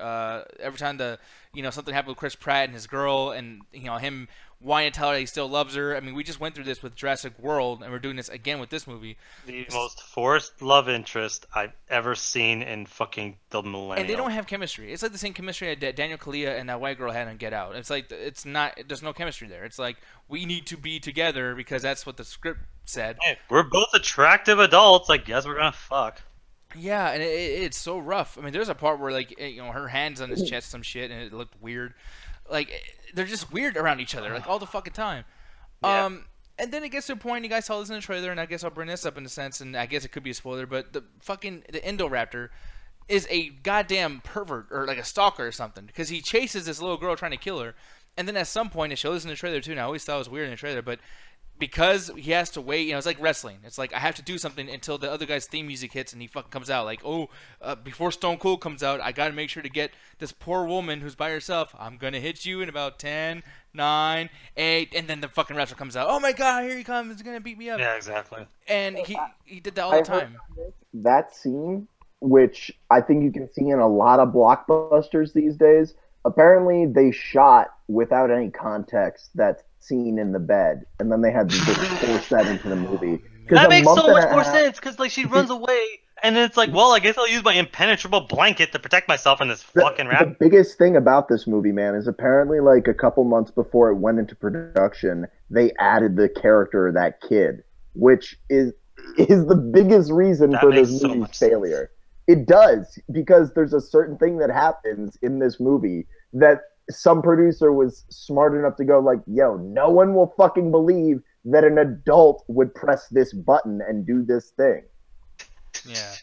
Every time something happened with Chris Pratt and his girl, and him wanting to tell her that he still loves her. I mean, we just went through this with Jurassic World, and we're doing this again with this movie. The most forced love interest I've ever seen in fucking the millennium. And they don't have chemistry. It's like the same chemistry that Daniel Kaluuya and that white girl had on Get Out. It's like there's no chemistry there. It's like we need to be together because that's what the script said. Hey, we're both attractive adults. I guess we're gonna fuck. Yeah, and it's so rough. I mean, there's a part where like her hands on his chest, some shit, and it looked weird. Like, they're just weird around each other, like all the fucking time. Yeah. And then it gets to a point. You guys saw this in the trailer, and I guess I'll bring this up in a sense, and I guess it could be a spoiler, but the Indoraptor is a goddamn pervert or like a stalker or something, because he chases this little girl trying to kill her, and then at some point it shows in the trailer too. And I always thought it was weird in the trailer, but because he has to wait, it's like wrestling. It's like I have to do something until the other guy's theme music hits and he fucking comes out. Like, before Stone Cold comes out, I gotta make sure to get this poor woman who's by herself. I'm gonna hit you in about 10, 9, 8, and then the fucking wrestler comes out. Oh my god, here he comes! He's gonna beat me up. Yeah, exactly. And he did that all the time. That scene, which I think you can see in a lot of blockbusters these days. Apparently, they shot without any context that scene in the bed, and then they had to just force that into the movie. That makes so much more sense, because like she runs away, and then it's like, well, I guess I'll use my impenetrable blanket to protect myself in this fucking rabbit. The biggest thing about this movie, man, is apparently like a couple months before it went into production, they added the character of that kid, which is the biggest reason for this movie's failure. It does, because there's a certain thing that happens in this movie that some producer was smart enough to go like, yo, no one will fucking believe that an adult would press this button and do this thing. Yeah.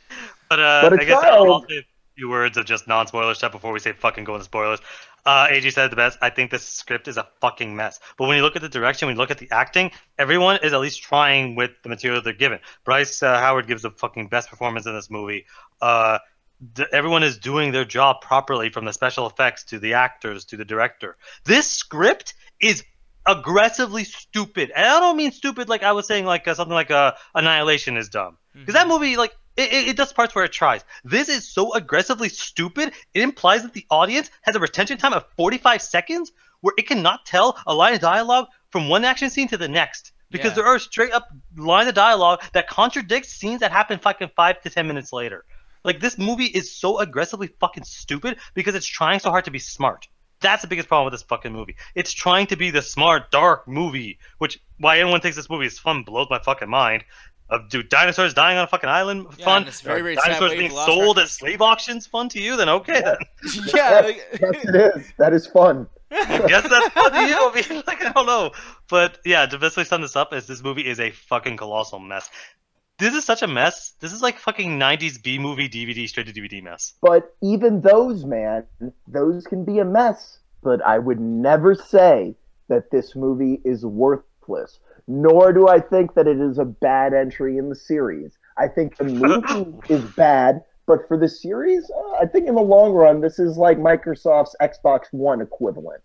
But I guess I'll say a few words of just non-spoiler stuff before we say fucking go into spoilers. AG said it the best. I think this script is a fucking mess. But when you look at the direction, when you look at the acting, everyone is at least trying with the material they're given. Bryce Howard gives the fucking best performance in this movie. Everyone is doing their job properly, from the special effects to the actors to the director. This script is aggressively stupid, and I don't mean stupid like I was saying, like something like Annihilation is dumb, because that movie, like, It does parts where it tries. This is so aggressively stupid, it implies that the audience has a retention time of 45 seconds where it cannot tell a line of dialogue from one action scene to the next. Because there are straight up lines of dialogue that contradicts scenes that happen fucking 5 to 10 minutes later. Like, this movie is so aggressively fucking stupid because it's trying so hard to be smart. That's the biggest problem with this fucking movie. It's trying to be the smart, dark movie, which why anyone thinks this movie is fun blows my fucking mind. Do dinosaurs dying on a fucking island fun? It's very, very dinosaurs sad being sold at slave auctions fun to you? Then okay, then. Yeah. Yes, it is. That is fun. I guess that's fun to you. I mean, like, I don't know. But yeah, the best way to sum this up is this movie is a fucking colossal mess. This is such a mess. This is like fucking 90s B-movie DVD, straight to DVD mess. But even those, man, those can be a mess. But I would never say that this movie is worthless. Nor do I think that it is a bad entry in the series. I think the movie is bad, but for the series, I think in the long run, this is like Microsoft's Xbox One equivalent.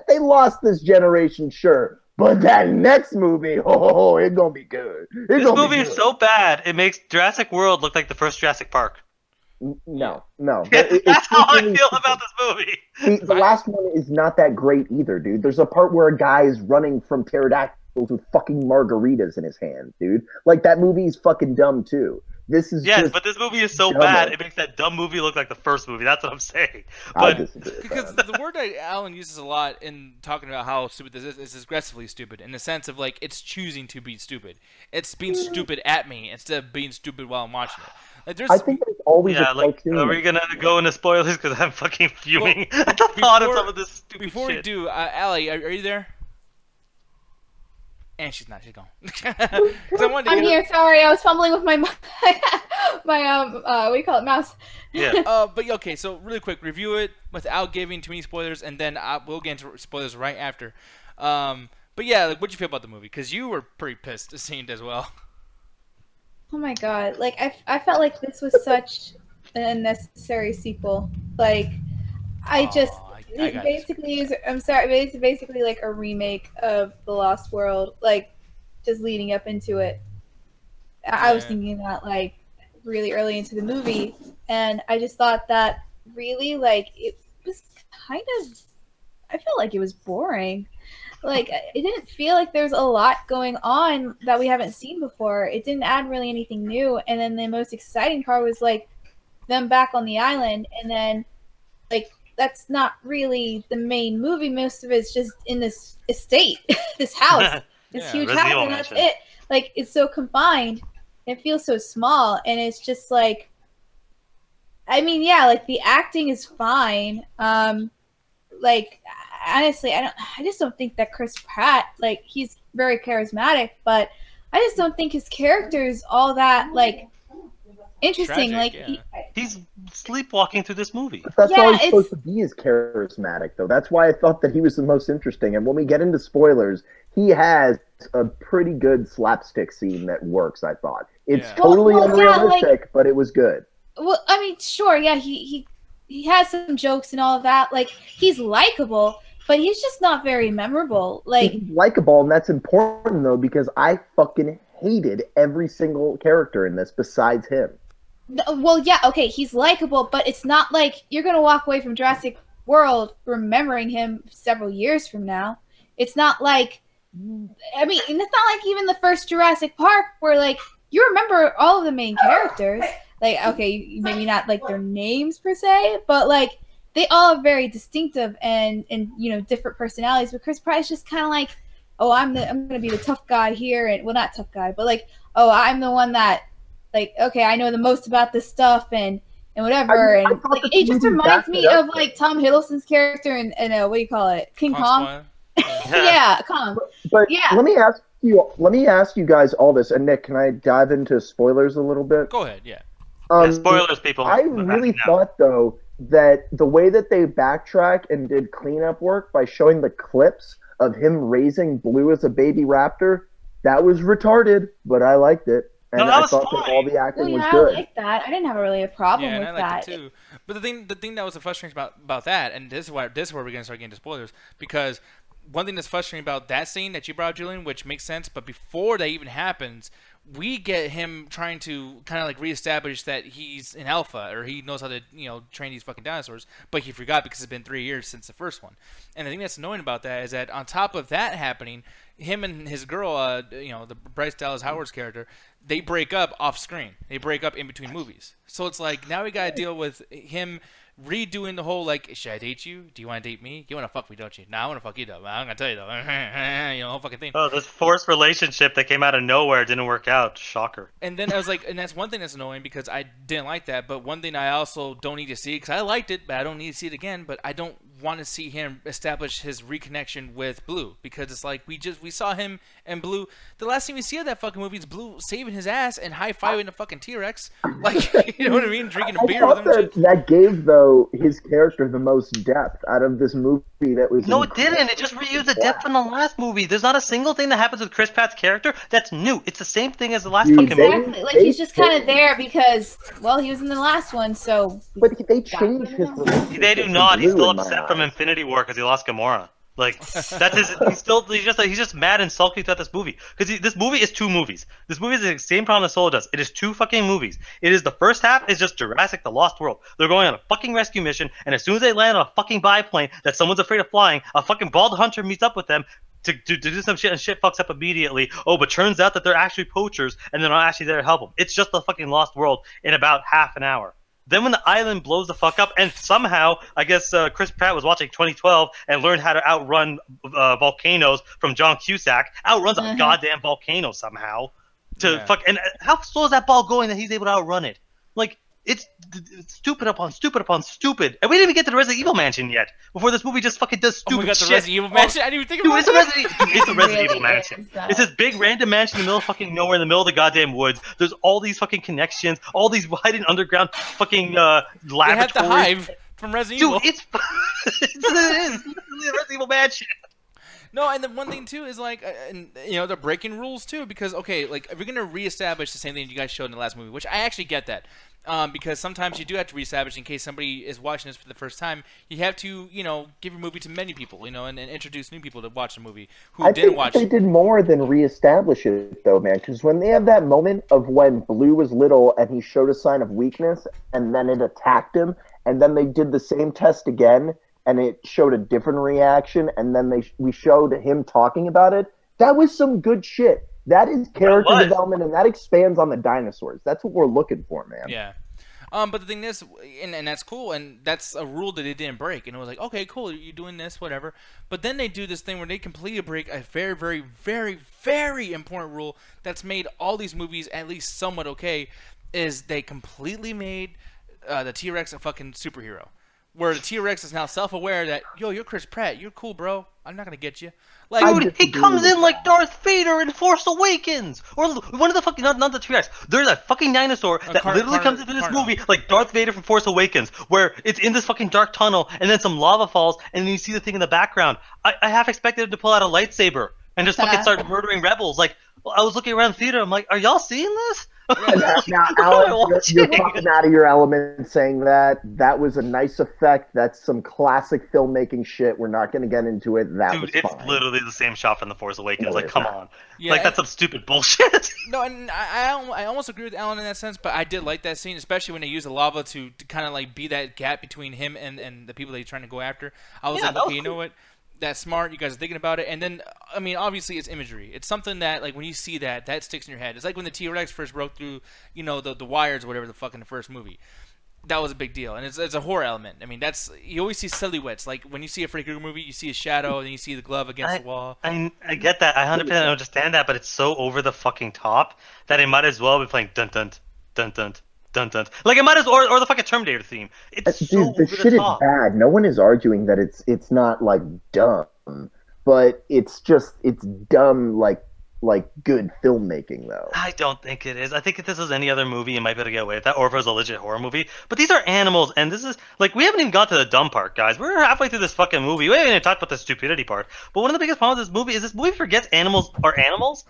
They lost this generation, sure. But that next movie, oh, it's gonna be good. This movie is so bad, it makes Jurassic World look like the first Jurassic Park. No. That's how I feel about this movie. See, the last one is not that great either, dude. There's a part where a guy is running from pterodactyls with fucking margaritas in his hand, dude. Like, that movie's fucking dumb, too. This is but this movie is so bad, it makes that dumb movie look like the first movie. That's what I'm saying. I disagree with because that. the word that Alan uses a lot in talking about how stupid this is aggressively stupid, in the sense of, like, it's choosing to be stupid. It's being stupid at me instead of being stupid while I'm watching it. Like, there's, I think there's always a cartoon. Are we gonna go into spoilers? Because I'm fucking fuming at the thought of some of this stupid before shit. we do, Allie, are you there? And she's not. She's gone. I'm here. Sorry, I was fumbling with my what do you call it, mouse? Yeah. But okay. So really quick, review it without giving too many spoilers, and then we'll get into spoilers right after. But yeah, like, what'd you feel about the movie? Because you were pretty pissed, it seemed, as well. Oh my god! Like I felt like this was such an unnecessary sequel. Like it basically is. I'm sorry, it's basically like a remake of The Lost World. Like, just leading up into it. I was thinking that like really early into the movie, and I just thought that really like it was kind of. I felt like it was boring. Like, it didn't feel like there's a lot going on that we haven't seen before. It didn't add really anything new. And then the most exciting part was like them back on the island, and then like that's not really the main movie. Most of it's just in this estate, this house, this huge house, and that's it. Like, it's so confined. It feels so small, and it's just like, I mean, yeah, like the acting is fine. Like, honestly, I just don't think that Chris Pratt, like, he's very charismatic, but I just don't think his character is all that like interesting. Tragic, like he's sleepwalking through this movie. But that's all he's supposed to be, is charismatic, though. That's why I thought that he was the most interesting. And when we get into spoilers, he has a pretty good slapstick scene that works, I thought. It's totally unrealistic, but it was good. Well, I mean, sure, yeah, he has some jokes and all of that. Like, he's likable, but he's just not very memorable. Like, he's likable, and that's important, though, because I fucking hated every single character in this besides him. Well, yeah, okay, he's likable, but it's not like you're going to walk away from Jurassic World remembering him several years from now. It's not like, I mean, it's not like even the first Jurassic Park where, like, you remember all of the main characters. Like, okay, maybe not, like, their names per se, but, like, they all are very distinctive and you know, different personalities. But Chris Pratt is just kind of like, oh, I'm going to be the tough guy here. And, well, not tough guy, but, like, oh, I'm the one that, like, okay, I know the most about this stuff and whatever. I mean, and like, it just reminds me of like Tom Hiddleston's character in what do you call it, King Kong? Yeah, Kong. But yeah, let me ask you guys all this. And Nick, can I dive into spoilers a little bit? Go ahead. Yeah. Spoilers, people. I really thought, though, that the way that they backtrack and did cleanup work by showing the clips of him raising Blue as a baby raptor, that was retarded, but I liked it. And I thought that all the acting was good. I like that. I didn't have really a problem with I that. It too. But the thing that was frustrating about that, and this is where we're gonna start getting to spoilers, because one thing that's frustrating about that scene that you brought up, Julian, which makes sense, but before that even happens, we get him trying to kind of like reestablish that he's an alpha or he knows how to, train these fucking dinosaurs, but he forgot because it's been 3 years since the first one. And the thing that's annoying about that is that on top of that happening, him and his girl, the Bryce Dallas Howard's character, they break up off screen. They break up in between movies. So it's like now we got to deal with him redoing the whole, like, should I date you? Do you want to date me? You want to fuck me, don't you? Nah, I want to fuck you, though. I'm going to tell you, though. Whole fucking thing. Oh, this forced relationship that came out of nowhere didn't work out. Shocker. And then I was like, and that's one thing that's annoying because I didn't like that. But one thing I also don't need to see, because I liked it, but I don't need to see it again. But I don't want to see him establish his reconnection with Blue, because it's like we saw him and Blue. The last thing we see of that fucking movie is Blue saving his ass and high-fiving the fucking T-Rex. Like, you know what I mean? Drinking a beer with him. That gave, though, his character the most depth out of this movie. That was no, it didn't. It just reused the depth from the last movie. There's not a single thing that happens with Chris Pratt's character that's new. It's the same thing as the last fucking movie. Like, he's just kind of there because, well, he was in the last one, so... But they changed his relationship. They do not. He's still upset from Infinity War because he lost Gamora. Like, that's his. He's just mad and sulky throughout this movie because this movie is 2 movies. This movie is the same problem that Solo does. It is 2 fucking movies. It is the first half is just Jurassic: The Lost World. They're going on a fucking rescue mission, and as soon as they land on a fucking biplane that someone's afraid of flying, a fucking bald hunter meets up with them to do some shit, and shit fucks up immediately. Oh, but turns out that they're actually poachers, and they're not actually there to help them. It's just the fucking Lost World in about half an hour. Then when the island blows the fuck up, and somehow, I guess Chris Pratt was watching 2012 and learned how to outrun volcanoes from John Cusack, outruns a goddamn volcano somehow. Fuck, and how slow is that ball going that he's able to outrun it? Like, it's stupid upon stupid upon stupid. And we didn't even get to the Resident Evil Mansion yet, before this movie just fucking does stupid shit. Oh, we got the Resident Evil Mansion? I didn't even think about that. It's the Resident Evil Mansion. It's this big random mansion in the middle of fucking nowhere, in the middle of the goddamn woods. There's all these fucking connections, all these hidden underground fucking laboratories. They have the Hive from Resident Evil. Dude, it is the Resident Evil Mansion. No, and the one thing too is like, they're breaking rules too, because okay, like if we're gonna reestablish the same thing you guys showed in the last movie, which I actually get that, because sometimes you do have to reestablish in case somebody is watching this for the first time. You have to, give your movie to many people, and introduce new people to watch the movie who didn't watch. I think they did more than reestablish it though, man. Because when they have that moment of when Blue was little and he showed a sign of weakness, and then it attacked him, and then they did the same test again, and it showed a different reaction, and then we showed him talking about it. That was some good shit. That is character development, and that expands on the dinosaurs. That's what we're looking for, man. Yeah. But the thing is, and that's cool, and that's a rule that they didn't break. And it was like, okay, cool, you're doing this, whatever. But then they do this thing where they completely break a very, very, very, very important rule that's made all these movies at least somewhat okay, is they completely made the T-Rex a fucking superhero. Where the T-Rex is now self-aware that, yo, you're Chris Pratt, you're cool, bro. I'm not gonna get you. Like, dude, he comes in like Darth Vader in Force Awakens, or one of the fucking not the T-Rex. There's a fucking dinosaur that literally comes into this movie like Darth Vader from Force Awakens, where it's in this fucking dark tunnel, and then some lava falls, and then you see the thing in the background. I half expected him to pull out a lightsaber and just fucking start murdering rebels. Like, I was looking around the theater, I'm like, are y'all seeing this? Now, Alan, you're talking out of your element saying that. That was a nice effect. That's some classic filmmaking shit. We're not going to get into it. That was fine. It's literally the same shot from The Force Awakens. Like, come on. Yeah, like, that's some stupid bullshit. No, and I almost agree with Alan in that sense, but I did like that scene, especially when they used the lava to kind of, like, be that gap between him and the people that he's trying to go after. I was like, okay, you know what? That's smart. You guys are thinking about it. And then, I mean, obviously it's imagery. It's something that, like, when you see that sticks in your head. It's like when the T-Rex first broke through, the wires or whatever the fuck in the first movie. That was a big deal. And it's a horror element. I mean, you always see silhouettes. Like, when you see a Freddy Krueger movie, you see a shadow, and then you see the glove against the wall. I get that. I 100% understand that, but it's so over the fucking top that it might as well be playing dun-dun, dun-dun. Dun, dun. Like, it might as well, or the fucking Terminator theme. It's so dude, the shit is bad. No one is arguing that it's not like dumb, but it's dumb like good filmmaking though. I don't think it is. I think if this was any other movie, you might be able to get away with that, or if it was a legit horror movie. But these are animals, and this is like, we haven't even got to the dumb part, guys. We're halfway through this fucking movie. We haven't even talked about the stupidity part. But one of the biggest problems with this movie is this movie forgets animals are animals.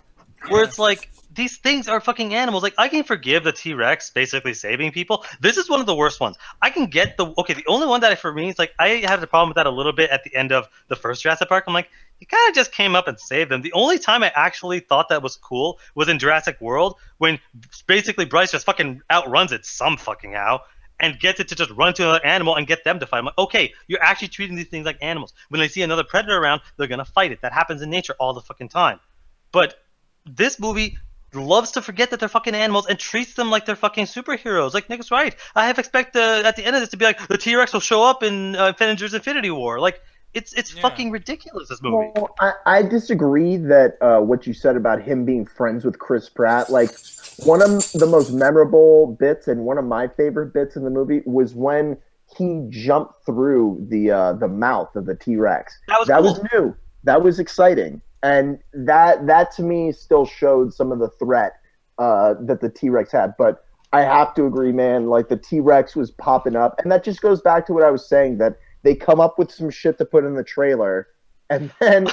where it's like these things are fucking animals. Like, I can forgive the T-Rex basically saving people. This is one of the worst ones. I can get the only one that for me is like, I had a problem with that a little bit at the end of the first Jurassic Park. I'm like, he kind of just came up and saved them. The only time I actually thought that was cool was in Jurassic World, when basically Bryce just fucking outruns it some fucking how and gets it to just run to another animal and get them to fight. I'm like, okay, you're actually treating these things like animals. When they see another predator around, they're gonna fight it. That happens in nature all the fucking time. But this movie loves to forget that they're fucking animals and treats them like they're fucking superheroes. Like Nick's right. I have expect at the end of this to be like, the T-Rex will show up in Avengers Infinity War. Like, it's fucking ridiculous, this movie. Well, I disagree that what you said about him being friends with Chris Pratt. Like, one of the most memorable bits and one of my favorite bits in the movie was when he jumped through the mouth of the T-Rex. That was new. That was exciting. And that to me still showed some of the threat that the T-Rex had. But I have to agree, man, like the T-Rex was popping up. And that just goes back to what I was saying, that they come up with some shit to put in the trailer, and then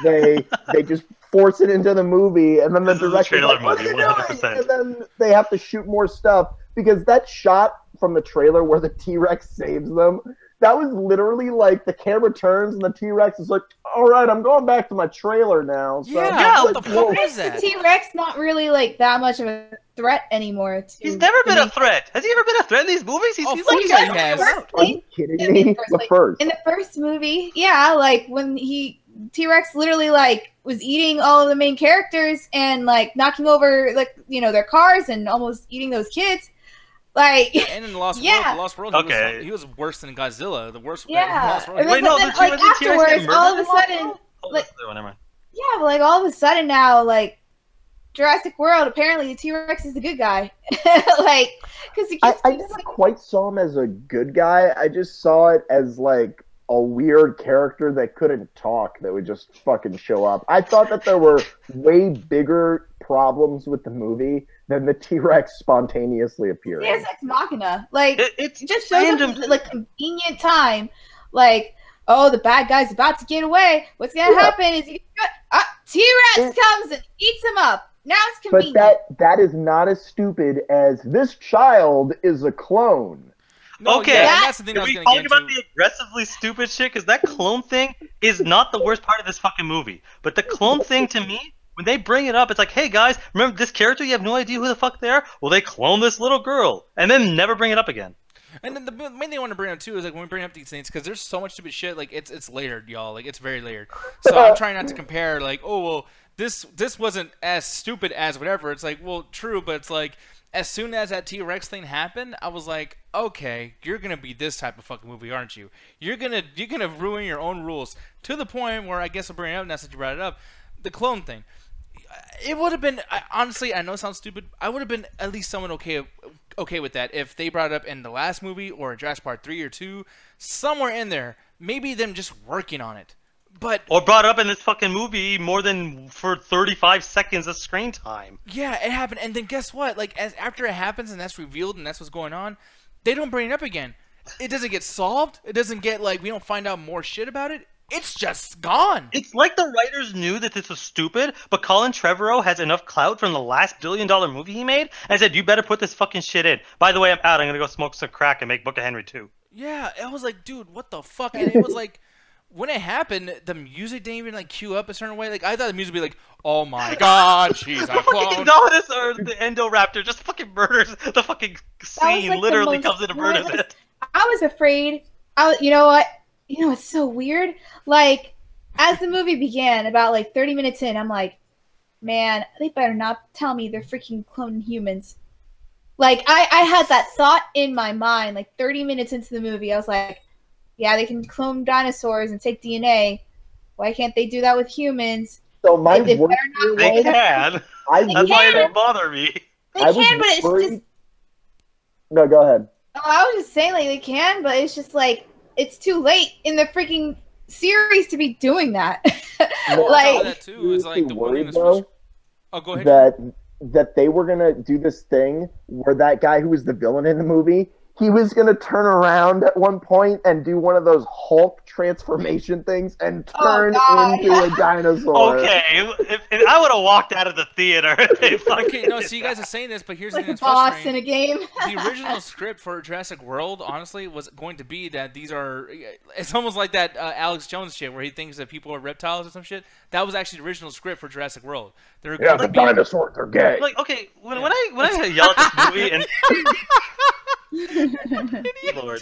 they just force it into the movie, and then the director's like, what are you doing? And then they have to shoot more stuff, because that shot from the trailer where the T-Rex saves them, that was literally like the camera turns and the T-Rex is like, all right, I'm going back to my trailer now. So yeah, what like, the fuck is that? The T-Rex not really like that much of a threat anymore. He's never been a threat. Has he ever been a threat in these movies? He's like, he has. Are you kidding me? In the first movie, yeah, like when T-Rex literally like was eating all of the main characters and like knocking over like their cars and almost eating those kids. Like, and in the Lost World, okay, he was worse than Godzilla. The worst. Yeah. Lost World. Wait, no, like afterwards, all of a sudden, like, yeah, but like all of a sudden now, like Jurassic World, apparently the T-Rex is the good guy. Like, because I never quite saw him as a good guy. I just saw it as like a weird character that couldn't talk that would just fucking show up. I thought that there were way bigger problems with the movie than the T-Rex spontaneously appearing. It's Ex Machina. Like, it just shows up at like convenient time. Like, oh, the bad guy's about to get away. What's gonna happen is T-Rex comes and eats him up. Now it's convenient. But that is not as stupid as this child is a clone. No, okay, that's the thing. Are we talking about the aggressively stupid shit? Because that clone thing is not the worst part of this fucking movie. But the clone thing, to me, when they bring it up, it's like, hey guys, remember this character? You have no idea who the fuck they are? Well, they clone this little girl, and then never bring it up again. And then the main thing I want to bring up too is like when we bring up these things, because there's so much stupid shit. Like it's layered, y'all. Like it's very layered. So I'm trying not to compare. Like, oh well, this wasn't as stupid as whatever. It's like, well, true, but it's like, as soon as that T-Rex thing happened, I was like, okay, you're gonna be this type of fucking movie, aren't you? You're gonna ruin your own rules to the point where I guess I'll bring it up now since you brought it up. The clone thing. It would have been, honestly, I know it sounds stupid. I would have been at least somewhat okay with that if they brought it up in the last movie or in Jurassic Park 3 or 2, somewhere in there. Maybe them just working on it. Or brought up in this fucking movie more than for 35 seconds of screen time. Yeah, it happened, and then guess what? Like, after it happens and that's revealed and that's what's going on, they don't bring it up again. It doesn't get solved. It doesn't get, like, we don't find out more shit about it. It's just gone. It's like the writers knew that this was stupid, but Colin Trevorrow has enough clout from the last billion-dollar movie he made, and said, you better put this fucking shit in. By the way, I'm out. I'm gonna go smoke some crack and make Book of Henry 2. Yeah, I was like, dude, what the fuck? And it was like, when it happened, the music didn't even like cue up a certain way. Like I thought the music would be like, "Oh my god, she's a clone." Notice or the Endoraptor just fucking murders the fucking scene. Like literally comes in and murders it. I was afraid. You know what? You know it's so weird. Like as the movie began, about like 30 minutes in, I'm like, man, they better not tell me they're freaking cloning humans. Like I had that thought in my mind. Like 30 minutes into the movie, I was like, yeah, they can clone dinosaurs and take DNA. Why can't they do that with humans? So my they can. That's why it didn't bother me. They can, but it's just. No, go ahead. Oh, I was just saying, like they can, but it's just like it's too late in the freaking series to be doing that. Well, like that too is like the worried though. Oh, go ahead. That they were gonna do this thing where that guy who was the villain in the movie, he was going to turn around at one point and do one of those Hulk transformation things and turn into a dinosaur. Okay, if I would have walked out of the theater. Okay, no, so you guys are saying this, but here's the thing that's boss in a game. The original script for Jurassic World, honestly, was going to be that these are... It's almost like that Alex Jones shit where he thinks that people are reptiles or some shit. That was actually the original script for Jurassic World. The dinosaurs are gay. Like, okay, when I yell at this movie and... Lord.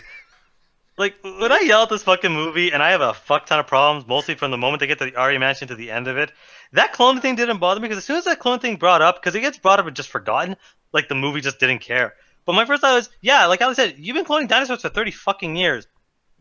Like, when I yell at this fucking movie and I have a fuck ton of problems, mostly from the moment they get to the Arya Mansion to the end of it, that clone thing didn't bother me because as soon as that clone thing brought up, because it gets brought up and just forgotten, like the movie just didn't care. But my first thought was, yeah, like Alex said, you've been cloning dinosaurs for 30 fucking years.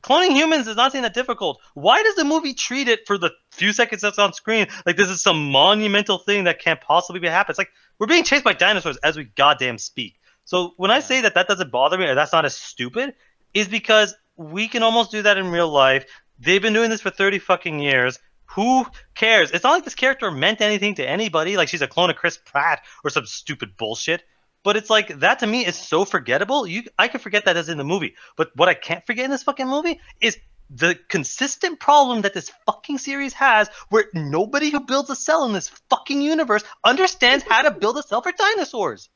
Cloning humans is not something that difficult. Why does the movie treat it for the few seconds that's on screen like this is some monumental thing that can't possibly happen? It's like, we're being chased by dinosaurs as we goddamn speak. So when I say that doesn't bother me or that's not as stupid, is because we can almost do that in real life. They've been doing this for 30 fucking years. Who cares? It's not like this character meant anything to anybody, like she's a clone of Chris Pratt or some stupid bullshit. But it's like, that to me is so forgettable. I can forget that as in the movie. But what I can't forget in this fucking movie is the consistent problem that this fucking series has where nobody who builds a cell in this fucking universe understands how to build a cell for dinosaurs.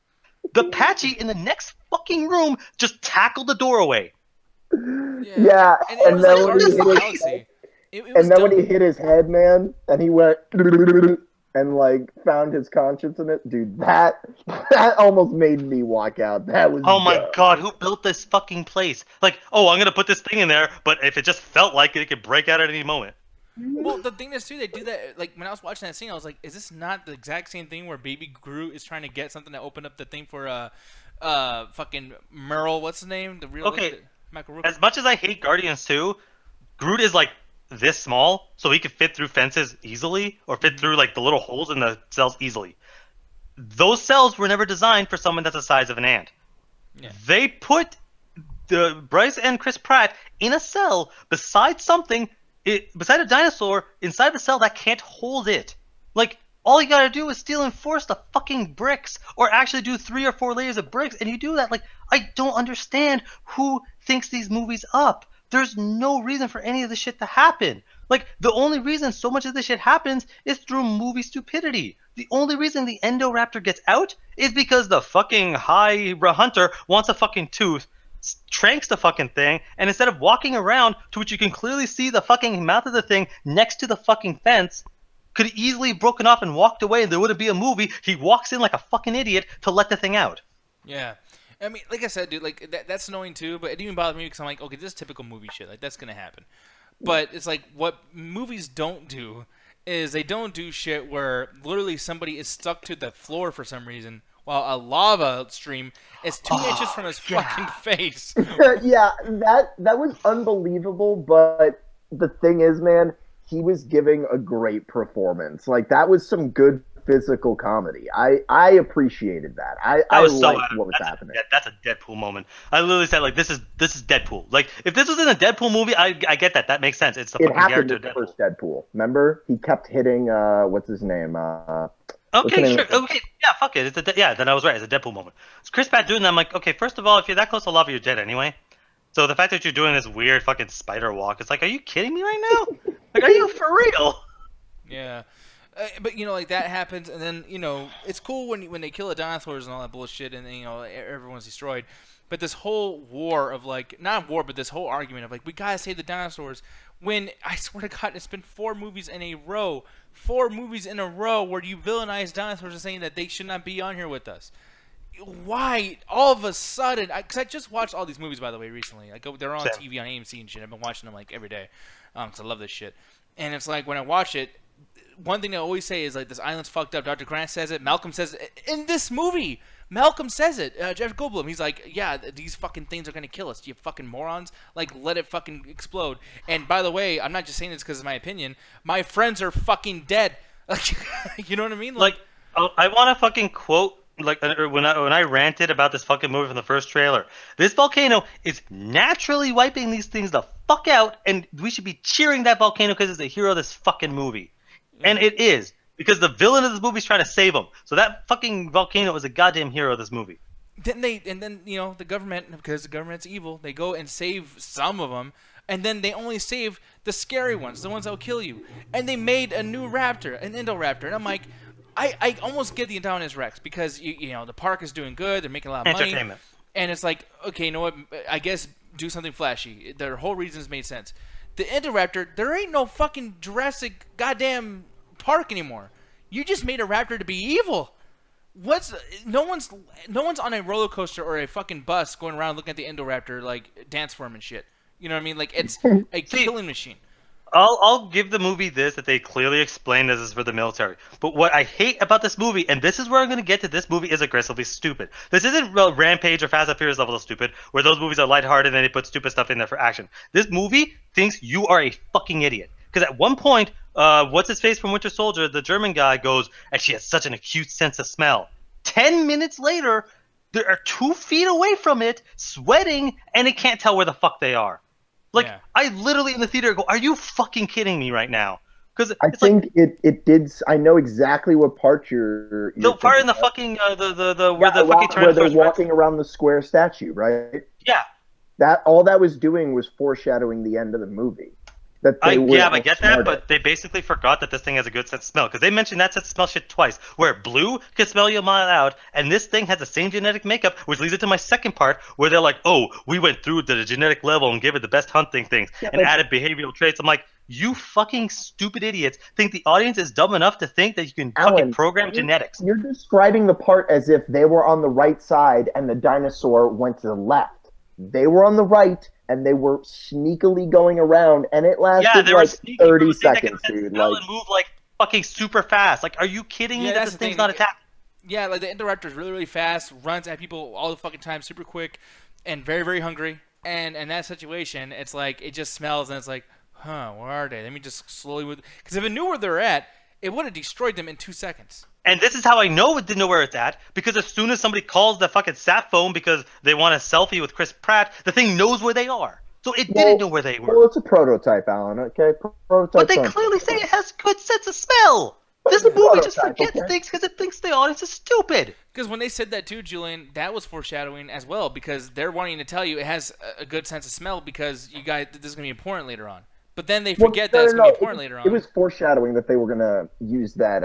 The Patchy in the next fucking room just tackled the doorway. Yeah, and then when he hit his head, man, and he went and like found his conscience in it, dude, that almost made me walk out. That was my god, who built this fucking place? Like, oh, I'm gonna put this thing in there, but if it just felt like it could break out at any moment. Well, the thing is, too, they do that, like, when I was watching that scene, I was like, is this not the exact same thing where Baby Groot is trying to get something to open up the thing for, fucking Merle, what's his name? The real... Okay, as much as I hate Guardians 2, Groot is, like, this small, so he could fit through fences easily, or fit through, like, the little holes in the cells easily. Those cells were never designed for someone that's the size of an ant. Yeah. They put Bryce and Chris Pratt in a cell beside something... beside a dinosaur inside the cell that can't hold it. Like, all you gotta do is steel and force the fucking bricks, or actually do 3 or 4 layers of bricks, and you do that. Like, I don't understand who thinks these movies up. There's no reason for any of this shit to happen. Like, the only reason so much of this shit happens is through movie stupidity. The only reason the Endoraptor gets out is because the fucking hunter wants a fucking tooth, tranks the fucking thing, and instead of walking around to which you can clearly see the fucking mouth of the thing next to the fucking fence, could easily broken off and walked away and there wouldn't be a movie. He walks in like a fucking idiot to let the thing out. Yeah. I mean, like I said, dude, like, that's annoying too, but it didn't even bother me because I'm like, okay, this is typical movie shit. Like, that's gonna happen. But it's like, what movies don't do is they don't do shit where literally somebody is stuck to the floor for some reason while a lava stream is 2 inches from his fucking face. Yeah, that was unbelievable, but the thing is, man, he was giving a great performance. Like, that was some good physical comedy. I appreciated that. I liked what was happening. That's a Deadpool moment. I literally said, like, this is Deadpool. Like, if this was in a Deadpool movie, I get that. That makes sense. It's the fucking character of Deadpool. It happened in the first Deadpool. Remember? He kept hitting, what's his name? Okay, sure. Okay, yeah, fuck it. Then I was right. It's a Deadpool moment. It's Chris Pratt doing that. I'm like, okay, first of all, if you're that close to lava, you're dead anyway. So the fact that you're doing this weird fucking spider walk, it's like, are you kidding me right now? Like, are you for real? Yeah. But, you know, like, that happens, and then, you know, it's cool when they kill the dinosaurs and all that bullshit, and then, you know, everyone's destroyed. But this whole war of, like, not war, but this whole argument of, like, we gotta save the dinosaurs, when, I swear to God, it's been 4 movies in a row. 4 movies in a row where you villainize dinosaurs and saying that they should not be on here with us. Why, all of a sudden, because I just watched all these movies, by the way, recently. Like, they're on TV on AMC and shit. I've been watching them, like, every day, because I love this shit. And it's like, when I watch it, one thing I always say is, like, this island's fucked up. Dr. Grant says it. Malcolm says it. In this movie, Malcolm says it. Jeff Goldblum, he's like, yeah, these fucking things are going to kill us. You fucking morons. Like, let it fucking explode. And by the way, I'm not just saying this because it's my opinion. My friends are fucking dead. Like, you know what I mean? Like, I want to fucking quote, like, when I ranted about this fucking movie from the first trailer. This volcano is naturally wiping these things the fuck out, and we should be cheering that volcano because it's the hero of this fucking movie. And it is, because the villain of this movie is trying to save him. So that fucking volcano is a goddamn hero of this movie. then you know the government, because the government's evil, they go and save some of them, and then they only save the scary ones, the ones that will kill you. And they made a new raptor, an Indoraptor, and I'm like, I almost get the Indominus Rex because you know the park is doing good, they're making a lot of money, and it's like, okay, you know what? I guess do something flashy. Their whole reasons made sense. The Indoraptor, there ain't no fucking Jurassic goddamn park anymore. You just made a raptor to be evil. No one's on a roller coaster or a fucking bus going around looking at the Indoraptor like dance for him and shit. You know what I mean? Like it's a killing machine. I'll give the movie this, that they clearly explain this is for the military. But what I hate about this movie, and this is where I'm going to get to, this movie is aggressively stupid. This isn't Rampage or Fast and Furious level of stupid, where those movies are lighthearted and they put stupid stuff in there for action. This movie thinks you are a fucking idiot. Because at one point, what's his face from Winter Soldier, the German guy, goes, and she has such an acute sense of smell. 10 minutes later, they are 2 feet away from it, sweating, and it can't tell where the fuck they are. Like, yeah. I literally in the theater go, are you fucking kidding me right now? Because I think like, it did. I know exactly what part you're the part in the fucking where the fucking where they're walking around the square statue, right? Yeah. That all that was doing was foreshadowing the end of the movie. That they I get that, but they basically forgot that this thing has a good sense of smell, because they mentioned that sense of smell shit twice, where blue can smell you a mile out, and this thing has the same genetic makeup, which leads into my second part, where they're like, oh, we went through to the genetic level and gave it the best hunting things, and added behavioral traits. I'm like, you fucking stupid idiots think the audience is dumb enough to think that you can fucking program genetics. You're describing the part as if they were on the right side and the dinosaur went to the left. They were on the right, and they were sneakily going around, and it lasted like 30 seconds, dude. Like, and move like fucking super fast. Like, are you kidding me that this thing's not attacked? Yeah, like the Indoraptor is really, really fast, runs at people all the fucking time, super quick, and very, very hungry. And in that situation, it's like it just smells, and it's like, huh, where are they? Let me just slowly move. Because if it knew where they're at, it would have destroyed them in 2 seconds. And this is how I know it didn't know where it's at, because as soon as somebody calls the fucking sat phone because they want a selfie with Chris Pratt, the thing knows where they are. So it didn't know where they were. Well, it's a prototype, Alan, okay? Prototype. But they clearly say it has good sense of smell. This movie just forgets things because it thinks the audience is stupid. Because when they said that too, Julian, that was foreshadowing as well, because they're wanting to tell you it has a good sense of smell because you guys, this is going to be important later on. But then they forget that it's going to be important later on. It was foreshadowing that they were going to use that,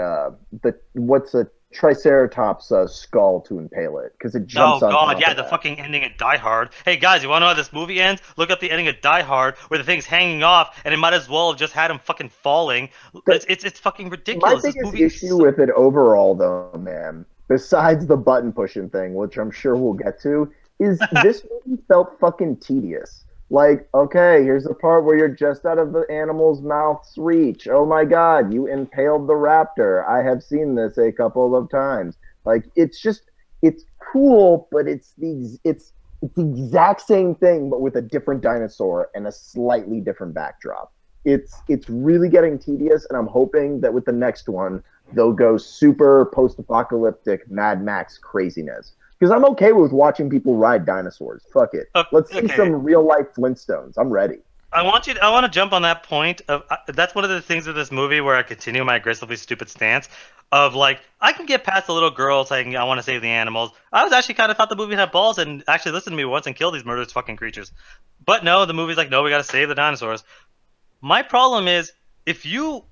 what's a Triceratops skull to impale it, because it jumps on. Oh god, yeah, the fucking ending of Die Hard. Hey guys, you want to know how this movie ends? Look up the ending of Die Hard, where the thing's hanging off, and it might as well have just had him fucking falling. It's fucking ridiculous. My biggest issue with it overall, though, man, besides the button pushing thing, which I'm sure we'll get to, is this movie felt fucking tedious. Like, okay, here's the part where you're just out of the animal's mouth's reach. Oh my god, you impaled the raptor. I have seen this a couple of times. Like, it's cool, but it's the exact same thing, but with a different dinosaur and a slightly different backdrop. It's really getting tedious, and I'm hoping that with the next one, they'll go super post-apocalyptic Mad Max craziness. Because I'm okay with watching people ride dinosaurs. Fuck it. Let's see some real life Flintstones. I'm ready. I want to jump on that point of that's one of the things of this movie where I continue my aggressively stupid stance of like I can get past the little girl saying I want to save the animals. I was actually kind of thought the movie had balls and actually listened to me once and killed these murderous fucking creatures. But no, the movie's like, no, we got to save the dinosaurs. My problem is if you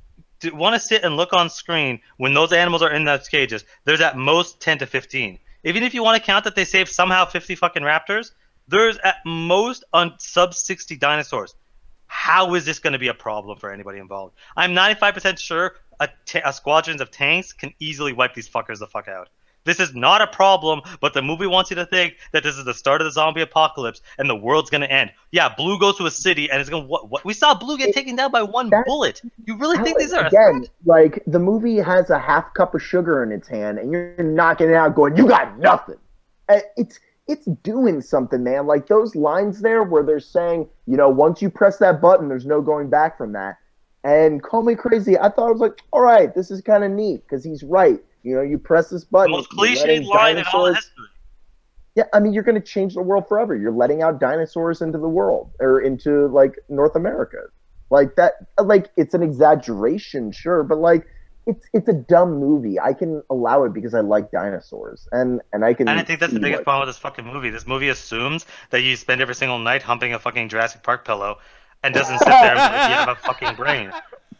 want to sit and look on screen when those animals are in those cages, there's at most 10 to 15. Even if you want to count that they saved somehow 50 fucking raptors, there's at most on sub 60 dinosaurs. How is this going to be a problem for anybody involved? I'm 95% sure a squadron of tanks can easily wipe these fuckers the fuck out. This is not a problem, but the movie wants you to think that this is the start of the zombie apocalypse and the world's going to end. Yeah, Blue goes to a city and it's going to... What? We saw Blue get taken down by one bullet. You really think these are... Again, like, the movie has a half cup of sugar in its hand and you're knocking it out going, you got nothing. It's doing something, man. Like, those lines there where they're saying, you know, once you press that button, there's no going back from that. And call me crazy, I thought, I was like, all right, this is kind of neat because he's right. You know, you press this button. The most cliched line in all history. Yeah, I mean, you're going to change the world forever. You're letting out dinosaurs into the world, or into, like, North America. Like, that, like, it's an exaggeration, sure, but, like, it's a dumb movie. I can allow it because I like dinosaurs, and I can. And I think that's the see biggest what- problem with this fucking movie. This movie assumes that you spend every single night humping a fucking Jurassic Park pillow, and doesn't sit there and be like, you have a fucking brain.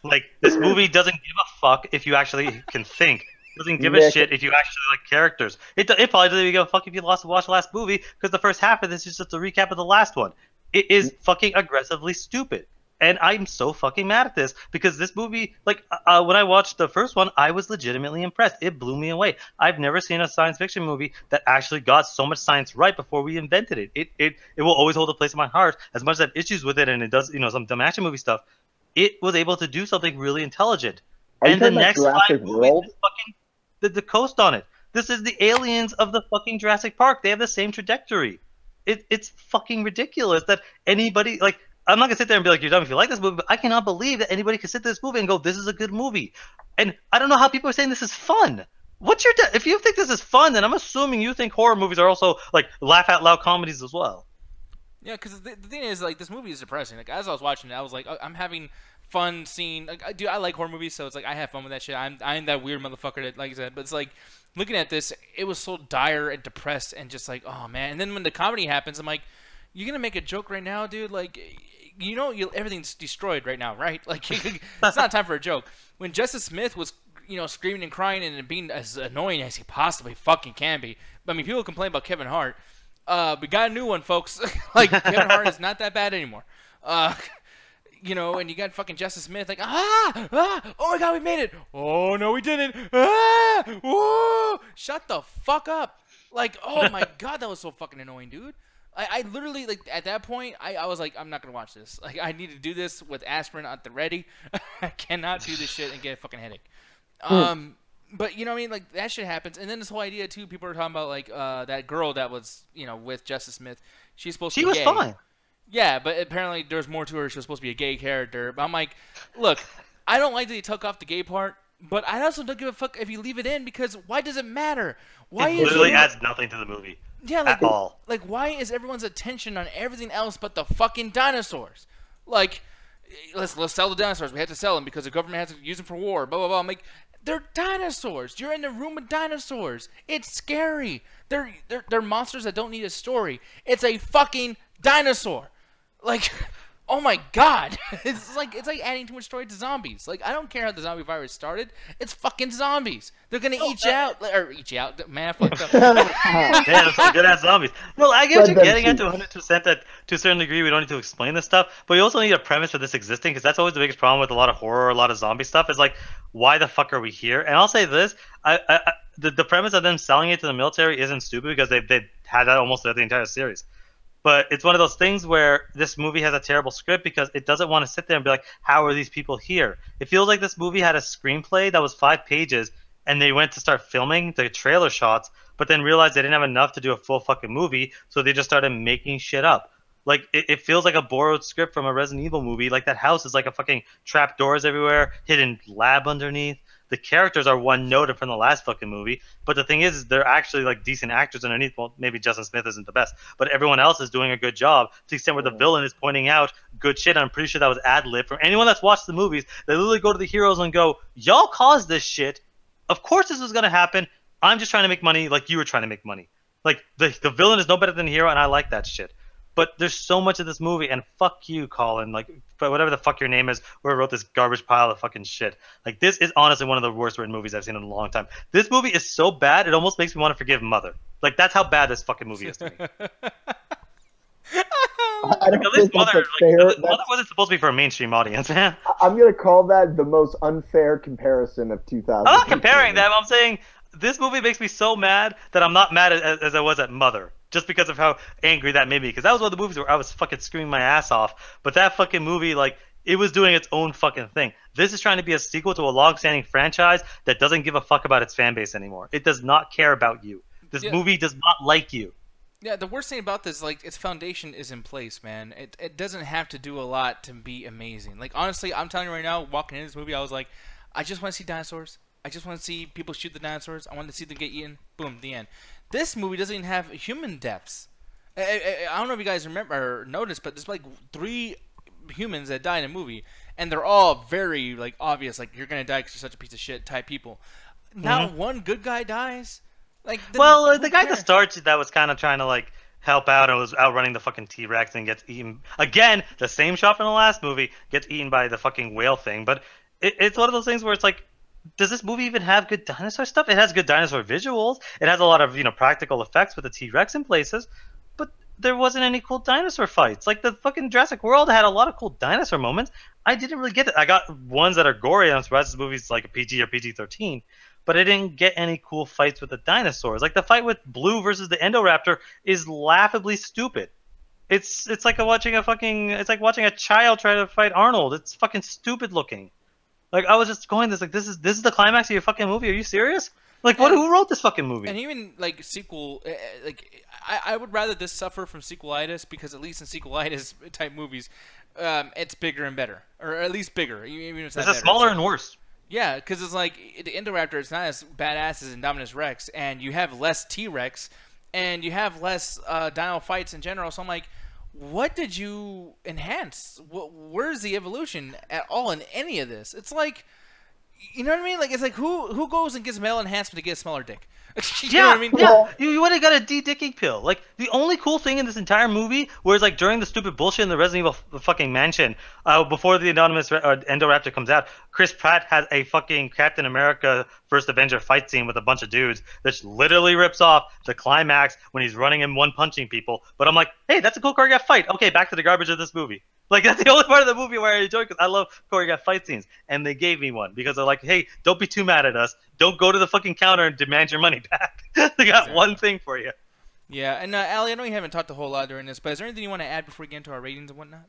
Like, this movie doesn't give a fuck if you actually can think. It doesn't give a Nick. shit if you actually like characters. It probably doesn't even give a fuck if you lost to watch the last movie, because the first half of this is just a recap of the last one. It is fucking aggressively stupid. And I'm so fucking mad at this, because this movie, like, when I watched the first one, I was legitimately impressed. It blew me away. I've never seen a science fiction movie that actually got so much science right before we invented it. It will always hold a place in my heart. As much as I have issues with it, and it does, some dumb action movie stuff, it was able to do something really intelligent. Are you And the talking about next Jurassic 5 movies World? is fucking the coast on it. This is the aliens of the fucking Jurassic Park. They have the same trajectory. It's fucking ridiculous that anybody, like, I'm not gonna sit there and be like, you're dumb if you like this movie, but I cannot believe that anybody could sit to this movie and go, this is a good movie. And I don't know how people are saying this is fun. If you think this is fun, then I'm assuming you think horror movies are also like laugh out loud comedies as well. Yeah, because the thing is, like, this movie is depressing. Like, as I was watching it, I was like, I'm having fun seeing. Like, I like horror movies, so it's like I have fun with that shit. I'm that weird motherfucker that, like I said, but it's like looking at this, it was so dire and depressed and just like, oh man. And then when the comedy happens, I'm like, you're gonna make a joke right now, dude? Like, everything's destroyed right now, right? Like, it's not time for a joke. When Justice Smith was, screaming and crying and being as annoying as he possibly fucking can be. I mean, people complain about Kevin Hart. We got a new one, folks. Like, Kevin Hart is not that bad anymore. And you got fucking Justice Smith, like, oh my god, we made it. Oh, no, we didn't. Whoa, shut the fuck up. Like, oh my god, that was so fucking annoying, dude. I literally, like, at that point, I was like, I'm not going to watch this. Like, I need to do this with aspirin at the ready. I cannot do this shit and get a fucking headache. But, you know what I mean? Like, that shit happens. And then this whole idea, too, people are talking about, like, that girl that was, with Justice Smith. She's supposed to be gay. She was fine. Yeah, but apparently there's more to her. She was supposed to be a gay character. But I'm like, look, I don't like that he took off the gay part. But I also don't give a fuck if you leave it in, because why does it matter? Why it literally adds nothing to the movie. Yeah, like, at all. Like, why is everyone's attention on everything else but the fucking dinosaurs? Like, let's sell the dinosaurs. We have to sell them because the government has to use them for war. Blah blah blah. I'm like, they're dinosaurs. You're in the room with dinosaurs. It's scary. They're monsters that don't need a story. It's a fucking dinosaur. Like, oh my god, it's like adding too much story to zombies. Like, I don't care how the zombie virus started. It's fucking zombies. They're gonna eat you out, or eat you out. Man, I fucked up. Yeah, that's some good ass zombies. No, I get what you're getting at to 100%. That to a certain degree, we don't need to explain this stuff, but you also need a premise for this existing, because that's always the biggest problem with a lot of horror, a lot of zombie stuff. Is like, why the fuck are we here? And I'll say this: the premise of them selling it to the military isn't stupid, because they've had that almost throughout the entire series. But it's one of those things where this movie has a terrible script because it doesn't want to sit there and be like, how are these people here? It feels like this movie had a screenplay that was 5 pages, and they went to start filming the trailer shots, but then realized they didn't have enough to do a full fucking movie, so they just started making shit up. Like, it feels like a borrowed script from a Resident Evil movie. Like, that house is like a fucking trap doors everywhere, hidden lab underneath. The characters are one noted from the last fucking movie, but the thing is they're actually like decent actors underneath. Well, maybe Justin Smith isn't the best, but everyone else is doing a good job, to the extent where the villain is pointing out good shit. I'm pretty sure that was ad-lib from anyone that's watched the movies. They literally go to the heroes and go, y'all caused this shit. Of course this was going to happen. I'm just trying to make money like you were trying to make money. Like, the villain is no better than the hero, and I like that shit. But there's so much of this movie, and fuck you, Colin, like, whatever the fuck your name is, whoever wrote this garbage pile of fucking shit. Like, this is honestly one of the worst written movies I've seen in a long time. This movie is so bad, it almost makes me want to forgive Mother. Like, that's how bad this fucking movie is to me. I don't at least think that's Mother, fair. Mother wasn't supposed to be for a mainstream audience, man. I'm gonna call that the most unfair comparison of 2000. I'm not comparing them. I'm saying this movie makes me so mad that I'm not mad as I was at Mother. Just because of how angry that made me. Because that was one of the movies where I was fucking screaming my ass off. But that fucking movie, like, it was doing its own fucking thing. This is trying to be a sequel to a long-standing franchise that doesn't give a fuck about its fan base anymore. It does not care about you. This movie does not like you. Yeah, the worst thing about this, like, its foundation is in place, man. It doesn't have to do a lot to be amazing. Like, honestly, I'm telling you right now, walking into this movie, I was like, I just want to see dinosaurs. I just want to see people shoot the dinosaurs. I want to see them get eaten. Boom, the end. This movie doesn't even have human deaths. I don't know if you guys remember or noticed, but there's like 3 humans that die in a movie, and they're all very like obvious, like you're gonna die because you're such a piece of shit type people. Not one good guy dies. Like, the guy at the start that was kind of trying to like help out and was outrunning the fucking T-Rex and gets eaten again. The same shot from the last movie gets eaten by the fucking whale thing. But it's one of those things where it's like, does this movie even have good dinosaur stuff? It has good dinosaur visuals. It has a lot of practical effects with the T-Rex in places. But there wasn't any cool dinosaur fights. Like the fucking Jurassic World had a lot of cool dinosaur moments. I didn't really get it. I got ones that are gory, and I'm surprised this movie's like a PG or PG-13. But I didn't get any cool fights with the dinosaurs. Like the fight with Blue versus the Endoraptor is laughably stupid. It's like watching a child try to fight Arnold. It's fucking stupid looking. Like I was just going this is the climax of your fucking movie. Are you serious? Like who wrote this fucking movie? And even like sequel, like I would rather this suffer from sequelitis, because at least in sequelitis type movies, it's bigger and better, or at least bigger. Even if it's not better. Smaller and worse. Yeah, because it's like the Indoraptor is not as badass as Indominus Rex, and you have less T-Rex, and you have less dino fights in general. So I'm like, what did you enhance? Where's the evolution at all in any of this? It's like, you know what I mean? Like, it's like who goes and gets male enhancement to get a smaller dick? You know what I mean? Yeah. You would have got a de-dicking pill. Like, the only cool thing in this entire movie was, like, during the stupid bullshit in the Resident Evil fucking mansion, before the Anonymous Endoraptor comes out, Chris Pratt has a fucking Captain America First Avenger fight scene with a bunch of dudes that literally rips off the climax when he's running and one-punching people. But I'm like, hey, that's a cool choreographed fight. Okay, back to the garbage of this movie. Like, that's the only part of the movie where I enjoy, because I love choreographed fight scenes. And they gave me one, because they're like, hey, don't be too mad at us. Don't go to the fucking counter and demand your money back. They got one thing for you. Yeah, and Allie, I know you haven't talked a whole lot during this, but is there anything you want to add before we get into our ratings and whatnot?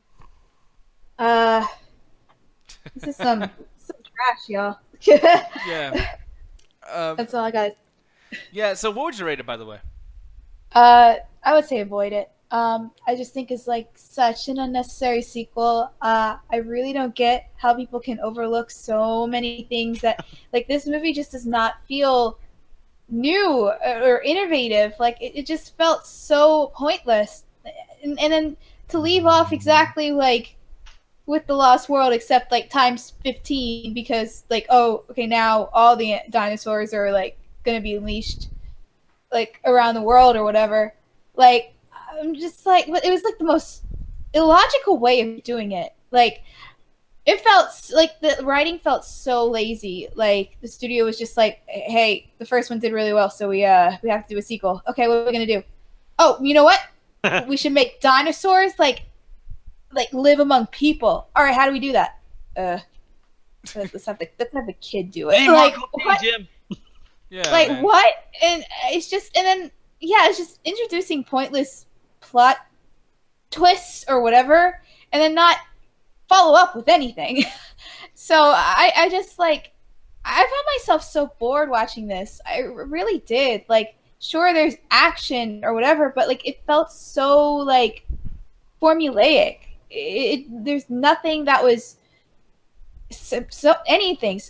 This is some trash, y'all. Yeah. That's all I got. Yeah, so what would you rate it, by the way? I would say avoid it. I just think it's like such an unnecessary sequel. I really don't get how people can overlook so many things that, like, this movie just does not feel new or innovative. Like, it just felt so pointless. And then to leave off exactly like with The Lost World, except like times 15, because like, oh, okay, now all the dinosaurs are like gonna be unleashed like around the world or whatever. Like, I'm just like, it was like the most illogical way of doing it. Like, it felt like the writing felt so lazy. Like, the studio was just like, hey, the first one did really well, so we have to do a sequel. Okay, what are we gonna do? Oh, you know what? We should make dinosaurs like live among people. All right, how do we do that? Let's have the kid do it. Hey, like, what? Jim. Yeah. Like, man. what? And it's just, and then yeah, it's just introducing pointless plot twists or whatever, and then not follow up with anything. So I just like, I found myself so bored watching this. I really did. Like, sure, there's action or whatever, but like, it felt so like formulaic. There's nothing that was anything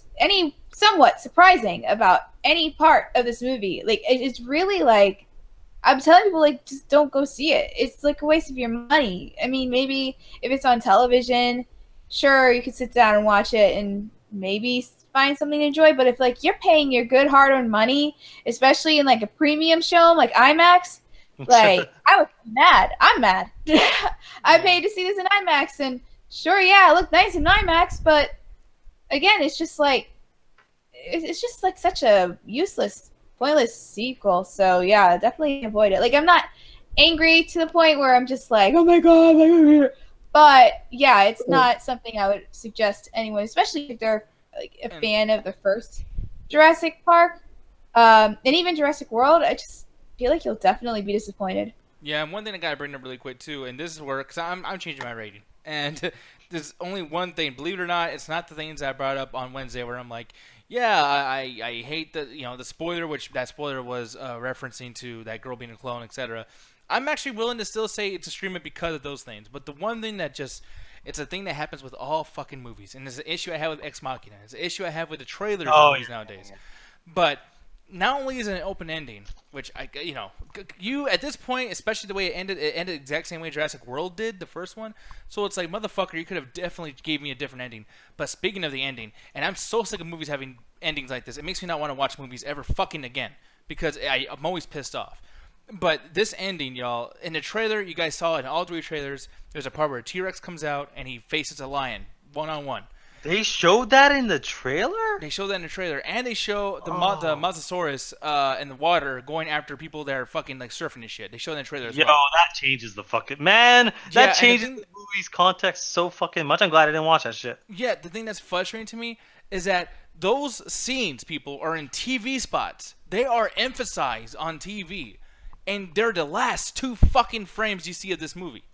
somewhat surprising about any part of this movie. Like, it's really like, I'm telling people, like, just don't go see it. It's like a waste of your money. I mean, maybe if it's on television, sure, you could sit down and watch it and maybe find something to enjoy. But if like you're paying your good hard-earned money, especially in like a premium show like IMAX, like, I was mad. I'm mad. I paid to see this in IMAX, and sure, yeah, it looked nice in IMAX, but again, it's just like such a useless, pointless sequel. So yeah, definitely avoid it. Like, I'm not angry to the point where I'm just like, oh my god, but yeah, it's not something I would suggest to anyone, especially if they're like a fan of the first Jurassic Park, and even Jurassic World. I just feel like you'll definitely be disappointed. Yeah, and one thing I gotta bring up really quick too, and this is where, cause I'm changing my rating, and there's only one thing. Believe it or not, it's not the things I brought up on Wednesday where I'm like, yeah, I hate the the spoiler, which that spoiler was referencing to that girl being a clone, etc. I'm actually willing to still say to stream it because of those things. But the one thing that it's a thing that happens with all fucking movies, and it's an issue I have with Ex Machina. It's an issue I have with the trailers of movies nowadays. But not only is it an open ending, which you at this point, especially the way it ended the exact same way Jurassic World did, the first one. So it's like, motherfucker, you could have definitely gave me a different ending. But speaking of the ending, and I'm so sick of movies having endings like this, it makes me not want to watch movies ever fucking again because I'm always pissed off. But this ending, y'all, in the trailer, you guys saw it in all 3 trailers, there's a part where a T-Rex comes out and he faces a lion, one-on-one. They showed that in the trailer? They show that in the trailer, and they show the Mosasaurus in the water going after people that are fucking like surfing and shit. They show that in the trailer as well. Yo, that changes the fucking That changes the movie's context so fucking much. I'm glad I didn't watch that shit. Yeah, the thing that's frustrating to me is that those scenes, people, are in TV spots. They are emphasized on TV, and they're the last 2 fucking frames you see of this movie.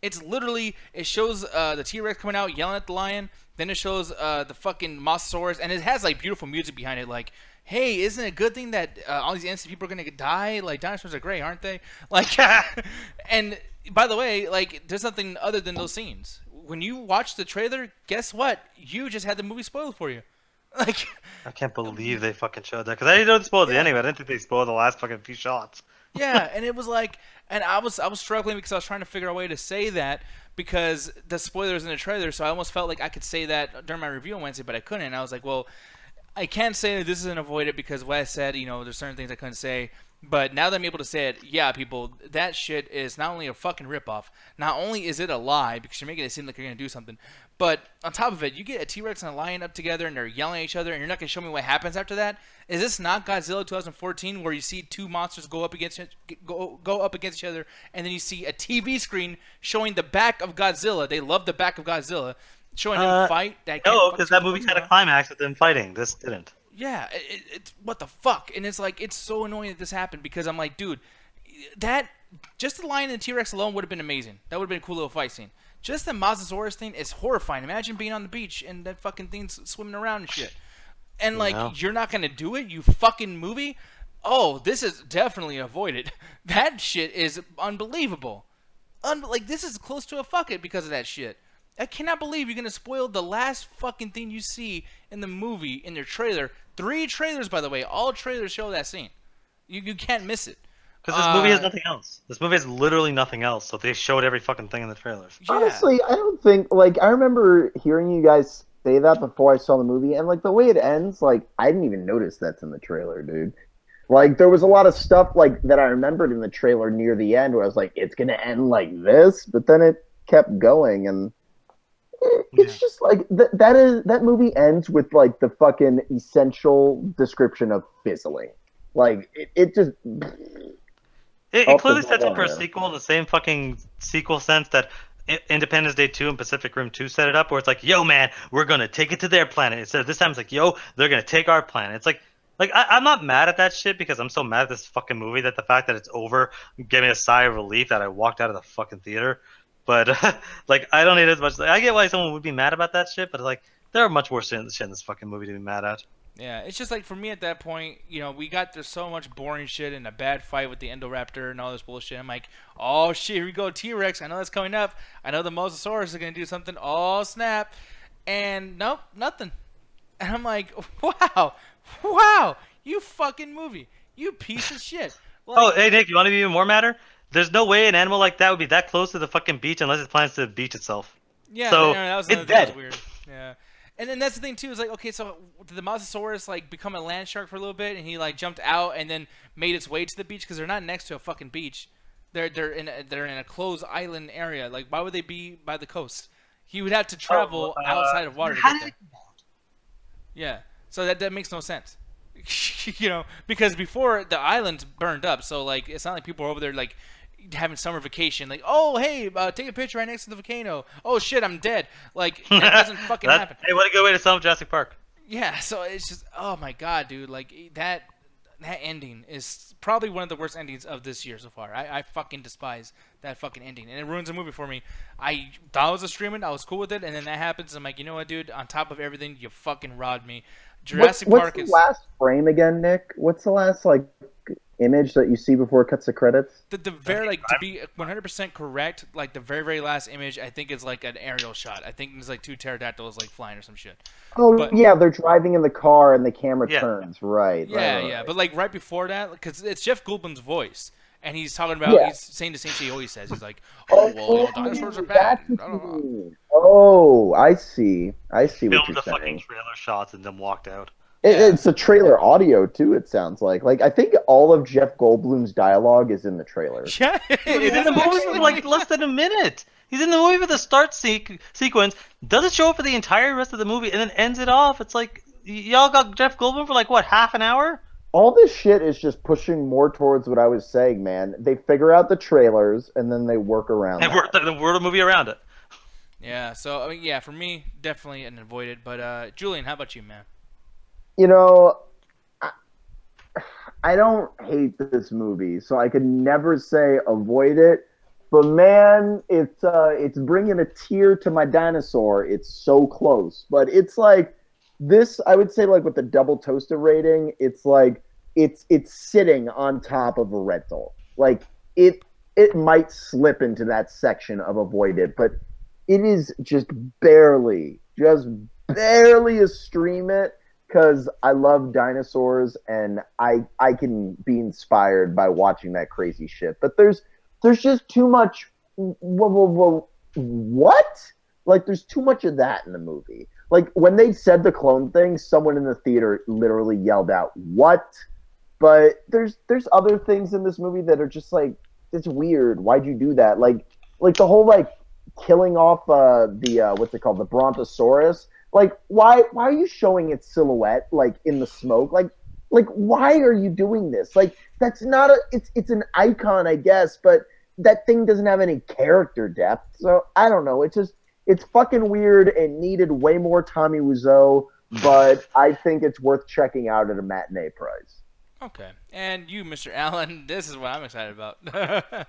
It's literally, it shows the T-Rex coming out yelling at the lion. Then it shows the fucking Mosasaurus, and it has like beautiful music behind it, like, "Hey, isn't it a good thing that all these innocent people are gonna die? Like, dinosaurs are great, aren't they?" Like, and by the way, like, there's nothing other than those scenes. When you watch the trailer, guess what? You just had the movie spoiled for you. Like, I can't believe they fucking showed that because I didn't spoil it anyway. I didn't think they spoiled the last fucking few shots. Yeah, and it was like, and I was struggling because I was trying to figure out a way to say that because the spoilers in the trailer, so I almost felt like I could say that during my review on Wednesday, but I couldn't. And I was like, well, I can't say that this isn't avoided because what I said, there's certain things I couldn't say. But now that I'm able to say it, yeah, people, that shit is not only a fucking ripoff, not only is it a lie because you're making it seem like you're going to do something, but on top of it, you get a T-Rex and a lion up together and they're yelling at each other and you're not going to show me what happens after that? Is this not Godzilla 2014 where you see 2 monsters go up against each other and then you see a TV screen showing the back of Godzilla? They love the back of Godzilla, showing them fight. No, because that movie had a climax with them fighting. This didn't. Yeah, it's what the fuck? And it's like, it's so annoying that this happened because I'm like, dude, that, just the lion and the T-Rex alone would have been amazing. That would have been a cool little fight scene. Just the Mosasaurus thing is horrifying. Imagine being on the beach and that fucking thing's swimming around and shit. And like, you're not gonna do it, you fucking movie? Oh, this is definitely avoided. That shit is unbelievable. Like, this is close to a fuck it because of that shit. I cannot believe you're gonna spoil the last fucking thing you see in the movie in your trailer. 3 trailers, by the way. All trailers show that scene. You can't miss it. Because this movie has nothing else. This movie has literally nothing else. So they showed every fucking thing in the trailers. Yeah. Honestly, I don't think, like, I remember hearing you guys say that before I saw the movie, and like the way it ends, like, I didn't even notice that's in the trailer, dude. Like, there was a lot of stuff like that I remembered in the trailer near the end where I was like, it's gonna end like this, but then it kept going, and it's just like that movie ends with like the fucking essential description of fizzling. Like it just it clearly sets up for a sequel in the same fucking sequel sense that Independence Day 2 and Pacific Rim 2 set it up, where it's like, yo man, we're gonna take it to their planet. Instead of this time it's like, yo, they're gonna take our planet. It's like I'm not mad at that shit because I'm so mad at this fucking movie that the fact that it's over gave me a sigh of relief that I walked out of the fucking theater. But like, I don't need as much. I get why someone would be mad about that shit, but like, there are much worse shit in this fucking movie to be mad at. Yeah, it's just like, for me at that point, we got there's so much boring shit and a bad fight with the Indoraptor and all this bullshit. I'm like, oh shit, here we go, T-Rex. I know that's coming up. I know the Mosasaurus are gonna do something. Oh snap! And nope, nothing. And I'm like, wow, you fucking movie, you piece of shit. Like, oh, hey Nick, you want to be even more madder? There's no way an animal like that would be that close to the fucking beach unless it plans to beach itself. Yeah, so that was it's dead. That was weird. Yeah, and then that's the thing too. Is like, okay, so did the Mosasaurus like become a land shark for a little bit, and he like jumped out and then made its way to the beach because they're not next to a fucking beach. They're in a closed island area. Like, why would they be by the coast? He would have to travel outside of water to get there. Yeah, so that makes no sense. Because before the island's burned up, so like it's not like people are over there like having summer vacation, like, oh hey, take a picture right next to the volcano. Oh shit, I'm dead. Like, that doesn't fucking happen. Hey, what a good way to sum up Jurassic Park. Yeah, so it's just, oh my god, dude, like that ending is probably one of the worst endings of this year so far. I fucking despise that fucking ending, and it ruins the movie for me. I thought it was a streaming, I was cool with it, and then that happens. I'm like, you know what, dude? On top of everything, you fucking robbed me. Jurassic Park is. What's the last frame again, Nick? What's the last like image that you see before it cuts the credits? The very, like, to be 100% correct, like, the very last image, I think is, like, an aerial shot. I think there's, like, 2 pterodactyls, like, flying or some shit. Oh, but, yeah, they're driving in the car and the camera turns. Right. Yeah. But, like, right before that, because it's Jeff Goldblum's voice. And he's talking about, he's saying the same shit he always says. He's like, oh, well, dinosaurs are bad. Oh, I see. I see what you're saying. Filmed the fucking trailer shots and then walked out. It's a trailer audio too. It sounds like I think all of Jeff Goldblum's dialogue is in the trailer. Yeah, he's in the movie for like less than a minute. He's in the movie for the start sequence, doesn't show up for the entire rest of the movie, and then ends it off. It's like y'all got Jeff Goldblum for like what, half an hour? All this shit is just pushing more towards what I was saying, man. They figure out the trailers and then they work around. And work the movie around it. Yeah. So I mean, yeah, for me, definitely an avoided. But Julian, how about you, man? You know, I don't hate this movie, so I could never say avoid it. But man, it's bringing a tear to my dinosaur. It's so close, but it's like this. I would say, like with the double toaster rating, it's like it's sitting on top of a rental. Like it might slip into that section of avoided, but it is just barely a stream it. Because I love dinosaurs and I can be inspired by watching that crazy shit. But there's just too much. What? Like there's too much of that in the movie. Like when they said the clone thing, someone in the theater literally yelled out, "What?" But there's other things in this movie that are just like, it's weird. Why'd you do that? Like the whole like killing off the what's it called, the Brontosaurus. Like, why are you showing its silhouette, like, in the smoke? Like, why are you doing this? Like, that's not it's an icon, I guess, but that thing doesn't have any character depth. So, I don't know. It's fucking weird and needed way more Tommy Wiseau, but I think it's worth checking out at a matinee price. Okay. And you, Mr. Allen, this is what I'm excited about.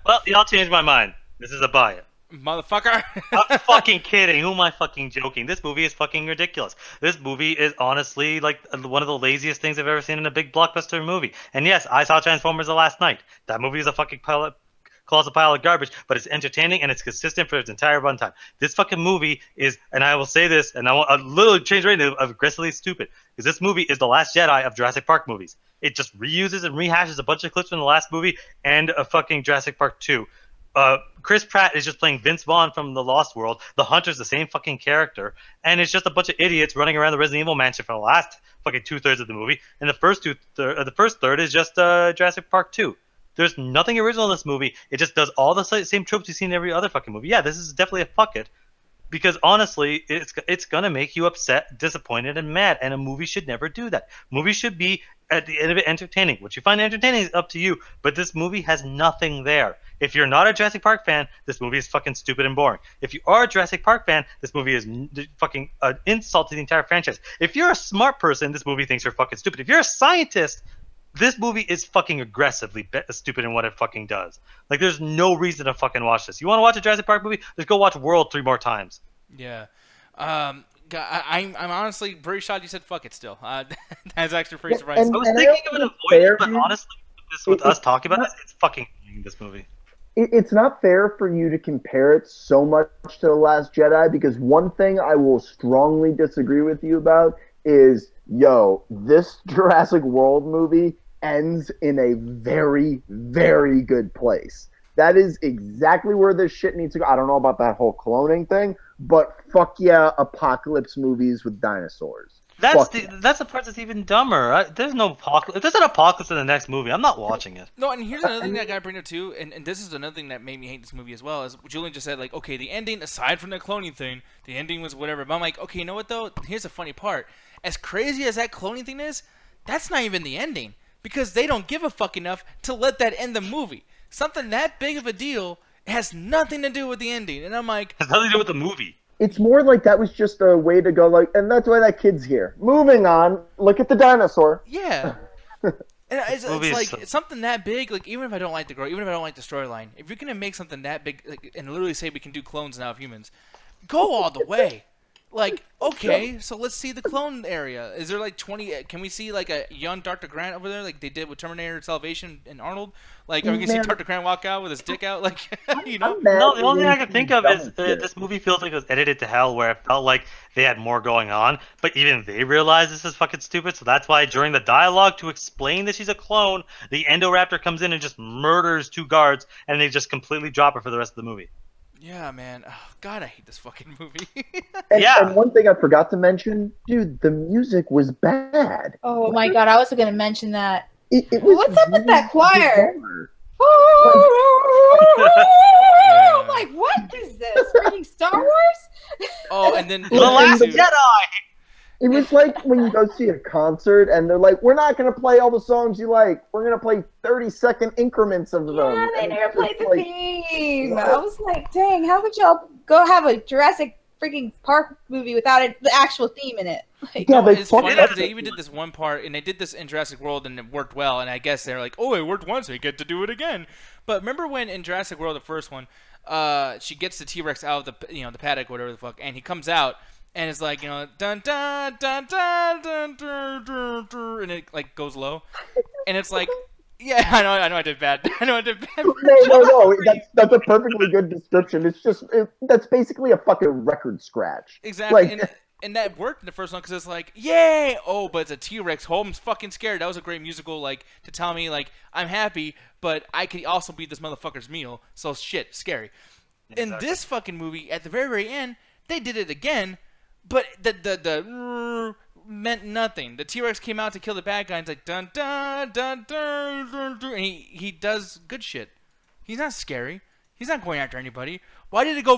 Well, y'all changed my mind. This is a buy it. Motherfucker. I'm fucking kidding. Who am I fucking joking? This movie is fucking ridiculous. This movie is honestly like one of the laziest things I've ever seen in a big blockbuster movie. And yes, I saw Transformers the last night. That movie is a fucking colossal pile of garbage, but it's entertaining and it's consistent for its entire runtime. This fucking movie is, and I will say this, and I'll literally change right now of aggressively stupid, because this movie is the Last Jedi of Jurassic Park movies. It just reuses and rehashes a bunch of clips from the last movie and a fucking Jurassic Park 2. Chris Pratt is just playing Vince Vaughn from The Lost World. The Hunter's the same fucking character, and it's just a bunch of idiots running around the Resident Evil mansion for the last fucking 2/3 of the movie. And the first third is just Jurassic Park 2. There's nothing original in this movie. It just does all the same tropes you've seen in every other fucking movie. Yeah, this is definitely a fuck it, because honestly, it's gonna make you upset, disappointed, and mad. And a movie should never do that. Movies should be at the end of it entertaining. What you find entertaining is up to you. But this movie has nothing there. If you're not a Jurassic Park fan, this movie is fucking stupid and boring. If you are a Jurassic Park fan, this movie is fucking an insult to the entire franchise. If you're a smart person, this movie thinks you're fucking stupid. If you're a scientist, this movie is fucking aggressively stupid in what it fucking does. Like, there's no reason to fucking watch this. You want to watch a Jurassic Park movie? Just go watch World 3 more times. Yeah. I'm honestly pretty shocked you said fuck it still. That's actually pretty surprising. I was thinking of an avoidance, but honestly, with us talking about this, it's fucking this movie. It's not fair for you to compare it so much to The Last Jedi, because one thing I will strongly disagree with you about is, this Jurassic World movie ends in a very, very good place. That is exactly where this shit needs to go. I don't know about that whole cloning thing, but fuck yeah, apocalypse movies with dinosaurs. That's the part that's even dumber. There's no apocalypse. There's an apocalypse in the next movie. I'm not watching it. No, and here's another thing that I gotta bring up too, and this is another thing that made me hate this movie as well, is Julian just said, like, okay, the ending, aside from the cloning thing, the ending was whatever. But I'm like, okay, you know what though? Here's the funny part. As crazy as that cloning thing is, that's not even the ending. Because they don't give a fuck enough to let that end the movie. Something that big of a deal has nothing to do with the ending. And I'm like... It has nothing to do with the movie. It's more like that was just a way to go, like, and that's why that kid's here. Moving on, look at the dinosaur. Yeah. And it's like, it's something that big, like, even if I don't like the girl, even if I don't like the storyline, if you're going to make something that big, like, and literally say we can do clones now of humans, go all the way. Like, okay, so let's see the clone area. Is there like 20? Can we see like a young Dr. Grant over there, like they did with Terminator Salvation and Arnold? Like, are we gonna see Dr. Grant walk out with his dick out? Like, you know? No, the only thing I can think of is this movie feels like it was edited to hell, where it felt like they had more going on, but even they realized this is fucking stupid. So that's why during the dialogue to explain that she's a clone, the Endoraptor comes in and just murders 2 guards, and they just completely drop her for the rest of the movie. Yeah, man. Oh, God, I hate this fucking movie. And one thing I forgot to mention, dude, the music was bad. Oh my god, I was gonna mention that. It was What's up with that choir? I'm like, what is this? Freaking Star Wars? Oh, and then The Last Jedi! It was like when you go see a concert and they're like, we're not going to play all the songs you like. We're going to play 30-second increments of them. Yeah, they never played the theme. I was like, dang, how could y'all go have a Jurassic freaking Park movie without the actual theme in it? Like, yeah, it's funny because they even did this one part, and they did this in Jurassic World, and it worked well, and I guess they're like, oh, it worked once, they get to do it again. But remember when in Jurassic World, the first one, she gets the T-Rex out of the paddock, whatever the fuck, and he comes out, and it's like, dun dun dun dun dun dun dun, dun, and it like goes low, and it's like, yeah, I know, I did bad. No, that's a perfectly good description. It's just that's basically a fucking record scratch. Exactly, and that worked in the first one because it's like, yay, oh, but it's a T-Rex. I'm fucking scared. That was a great musical, like to tell me like I'm happy, but I could also be this motherfucker's meal. So shit, scary. Exactly. In this fucking movie, at the very very end, they did it again. But the meant nothing. The T-Rex came out to kill the bad guy, and it's like dun dun dun dun dun dun, and he does good shit. He's not scary. He's not going after anybody. Why did it go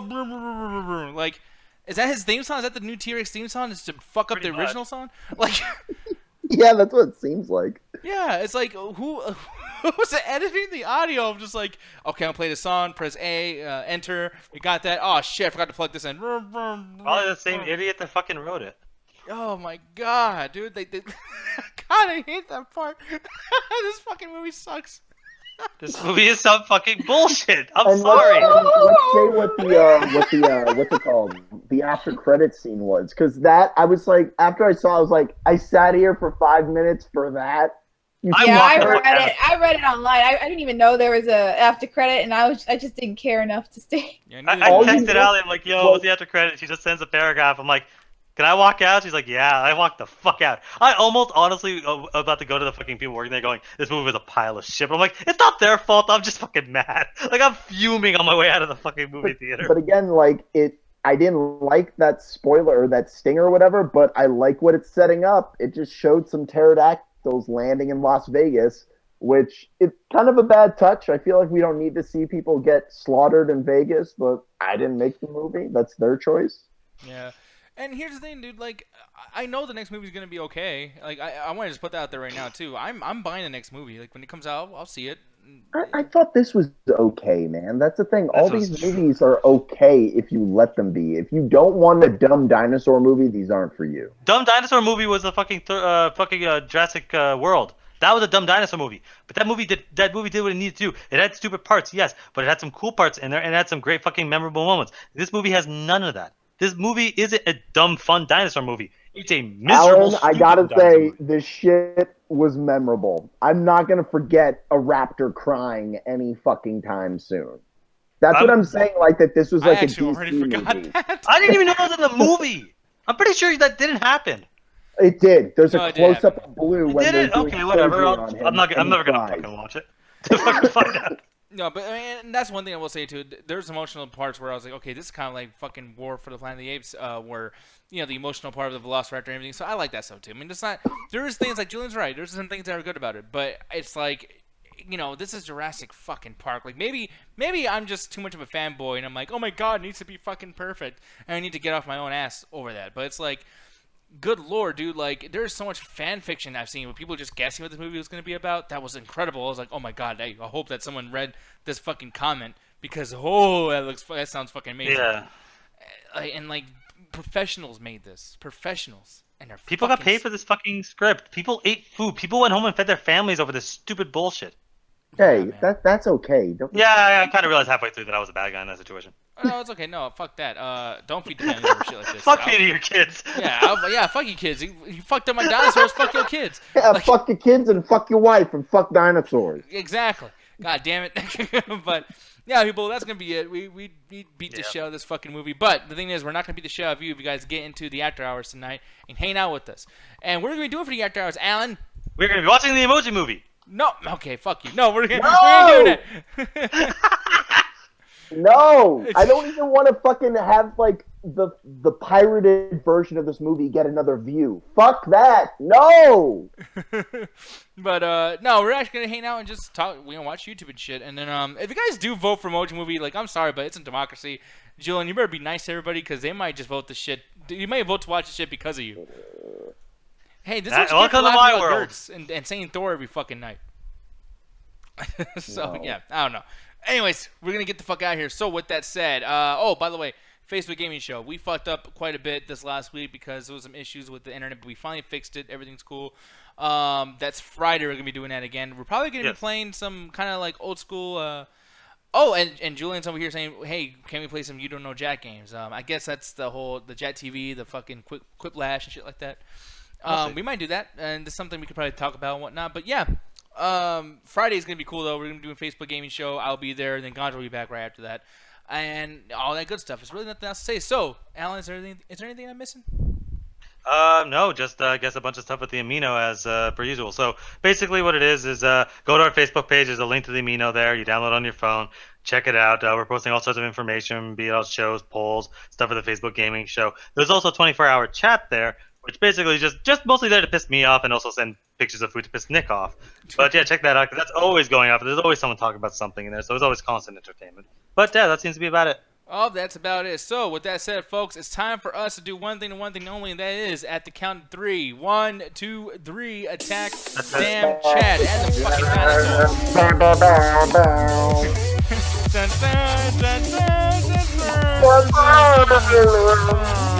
like? Is that his theme song? Is that the new T-Rex theme song? Is to fuck up the original song? Like, yeah, that's what it seems like. Yeah, it's like who was editing the audio of just like, okay, I'll play the song, press A, enter, we got that. Oh shit, I forgot to plug this in. Probably the same idiot that fucking wrote it. Oh my god, dude, they God, I hate that part. This fucking movie sucks. This movie is some fucking bullshit. I'm sorry. Let's say what's it called? The after credits scene was, because that I was like, after I saw, I was like, I sat here for 5 minutes for that. I read it online. I didn't even know there was a after credit, and I just didn't care enough to stay. Yeah, I texted Ali. I'm like, yo, what's the after credit? She just sends a paragraph. I'm like, can I walk out? She's like, yeah. I walked the fuck out. I almost honestly about to go to the fucking people working there going, this movie was a pile of shit. But I'm like, it's not their fault. I'm just fucking mad. Like, I'm fuming on my way out of the fucking movie theater. But again, like, I didn't like that spoiler or that stinger or whatever, but I like what it's setting up. It just showed some pterodactyls landing in Las Vegas, which it's kind of a bad touch. I feel like we don't need to see people get slaughtered in Vegas, but I didn't make the movie. That's their choice. Yeah. And here's the thing, dude. Like, I know the next movie's gonna be okay. Like, I want to just put that out there right now too. I'm buying the next movie. Like, when it comes out, I'll see it. I thought this was okay, man. That's the thing. All these movies are okay if you let them be. If you don't want a dumb dinosaur movie, these aren't for you. Dumb dinosaur movie was a fucking Jurassic World. That was a dumb dinosaur movie. But that movie did what it needed to do. It had stupid parts, yes, but it had some cool parts in there, and it had some great fucking memorable moments. This movie has none of that. This movie isn't a dumb, fun dinosaur movie. It's a miserable, Alan, I gotta say, this shit was memorable. I'm not gonna forget a raptor crying any fucking time soon. That's what I'm saying, like, that this was like a DC movie. I didn't even know it was in the movie. I'm pretty sure that didn't happen. It did. There's a close-up of Blue when they're doing okay, whatever. I'm never gonna fucking watch it. To fucking find out. No, but I mean, that's one thing I will say too. There's emotional parts where I was like, okay, this is kind of like fucking War for the Planet of the Apes, where the emotional part of the Velociraptor and everything. So I like that stuff too. I mean, it's not. There's things like Julian's right. There's some things that are good about it, but it's like, this is Jurassic fucking Park. Like maybe I'm just too much of a fanboy, and I'm like, oh my god, it needs to be fucking perfect, and I need to get off my own ass over that. But it's like, good lord, dude, like, there's so much fan fiction I've seen with people just guessing what this movie was going to be about. That was incredible. I was like, oh my god, I hope that someone read this fucking comment, because, that sounds fucking amazing. Yeah. And, like, professionals made this. Professionals. And they're people got paid for this fucking script. People ate food. People went home and fed their families over this stupid bullshit. Hey, that's okay. Yeah, I kind of realized halfway through that I was a bad guy in that situation. No, it's okay. No, fuck that. Don't feed the families over shit like this. Fuck feeding your kids. Yeah, fuck you kids. You fucked up my dinosaurs. Fuck your kids. Yeah, like, fuck your kids and fuck your wife and fuck dinosaurs. Exactly. God damn it. But yeah, people, that's gonna be it. We beat the shit out of this fucking movie. But the thing is, we're not gonna beat the shit out of you if you guys get into the after hours tonight and hang out with us. And what are we gonna be doing for the after hours, Alan? We're gonna be watching the Emoji Movie. No. Okay, fuck you. No, we're gonna be doing it. No, I don't even want to fucking have like the pirated version of this movie get another view. Fuck that. No. But no, we're actually gonna hang out and just talk. We're gonna watch YouTube and shit. And then if you guys do vote for Emoji Movie, like I'm sorry, but it's in democracy. Julian, you better be nice to everybody because they might just vote the shit. You might vote to watch the shit because of you. Hey, this is what you get for laughing about Gertz and saying Thor every fucking night. So yeah, I don't know. Anyways, we're going to get the fuck out of here. So with that said, oh, by the way, Facebook Gaming Show. We fucked up quite a bit this last week because there was some issues with the internet, but we finally fixed it. Everything's cool. That's Friday. We're going to be doing that again. We're probably going to be playing some kind of like old school... oh, and Julian's over here saying, hey, can we play some You Don't Know Jack games? I guess that's the Jet TV, the fucking Quiplash and shit like that. We might do that, and it's something we could probably talk about and whatnot. But yeah. Friday's gonna be cool though. We're gonna be doing Facebook Gaming Show. I'll be there, and then Gondra will be back right after that, and all that good stuff. There's really nothing else to say. So, Alan, is there anything I'm missing? No, just I guess a bunch of stuff with the Amino as per usual. So basically, what it is go to our Facebook page. There's a link to the Amino there. You download on your phone. Check it out. We're posting all sorts of information, be it all shows, polls, stuff for the Facebook Gaming Show. There's also a 24-hour chat there, which basically is just mostly there to piss me off and also send pictures of food to piss Nick off. But yeah, check that out, because that's always going off. There's always someone talking about something in there, so there's always constant entertainment. But yeah, that seems to be about it. Oh, that's about it. So, with that said, folks, it's time for us to do one thing and one thing only, and that is at the count of 3. 1, 2, 3, attack damn Chad and the fucking dinosaur. Dun, dun, dun, dun, dun, dun.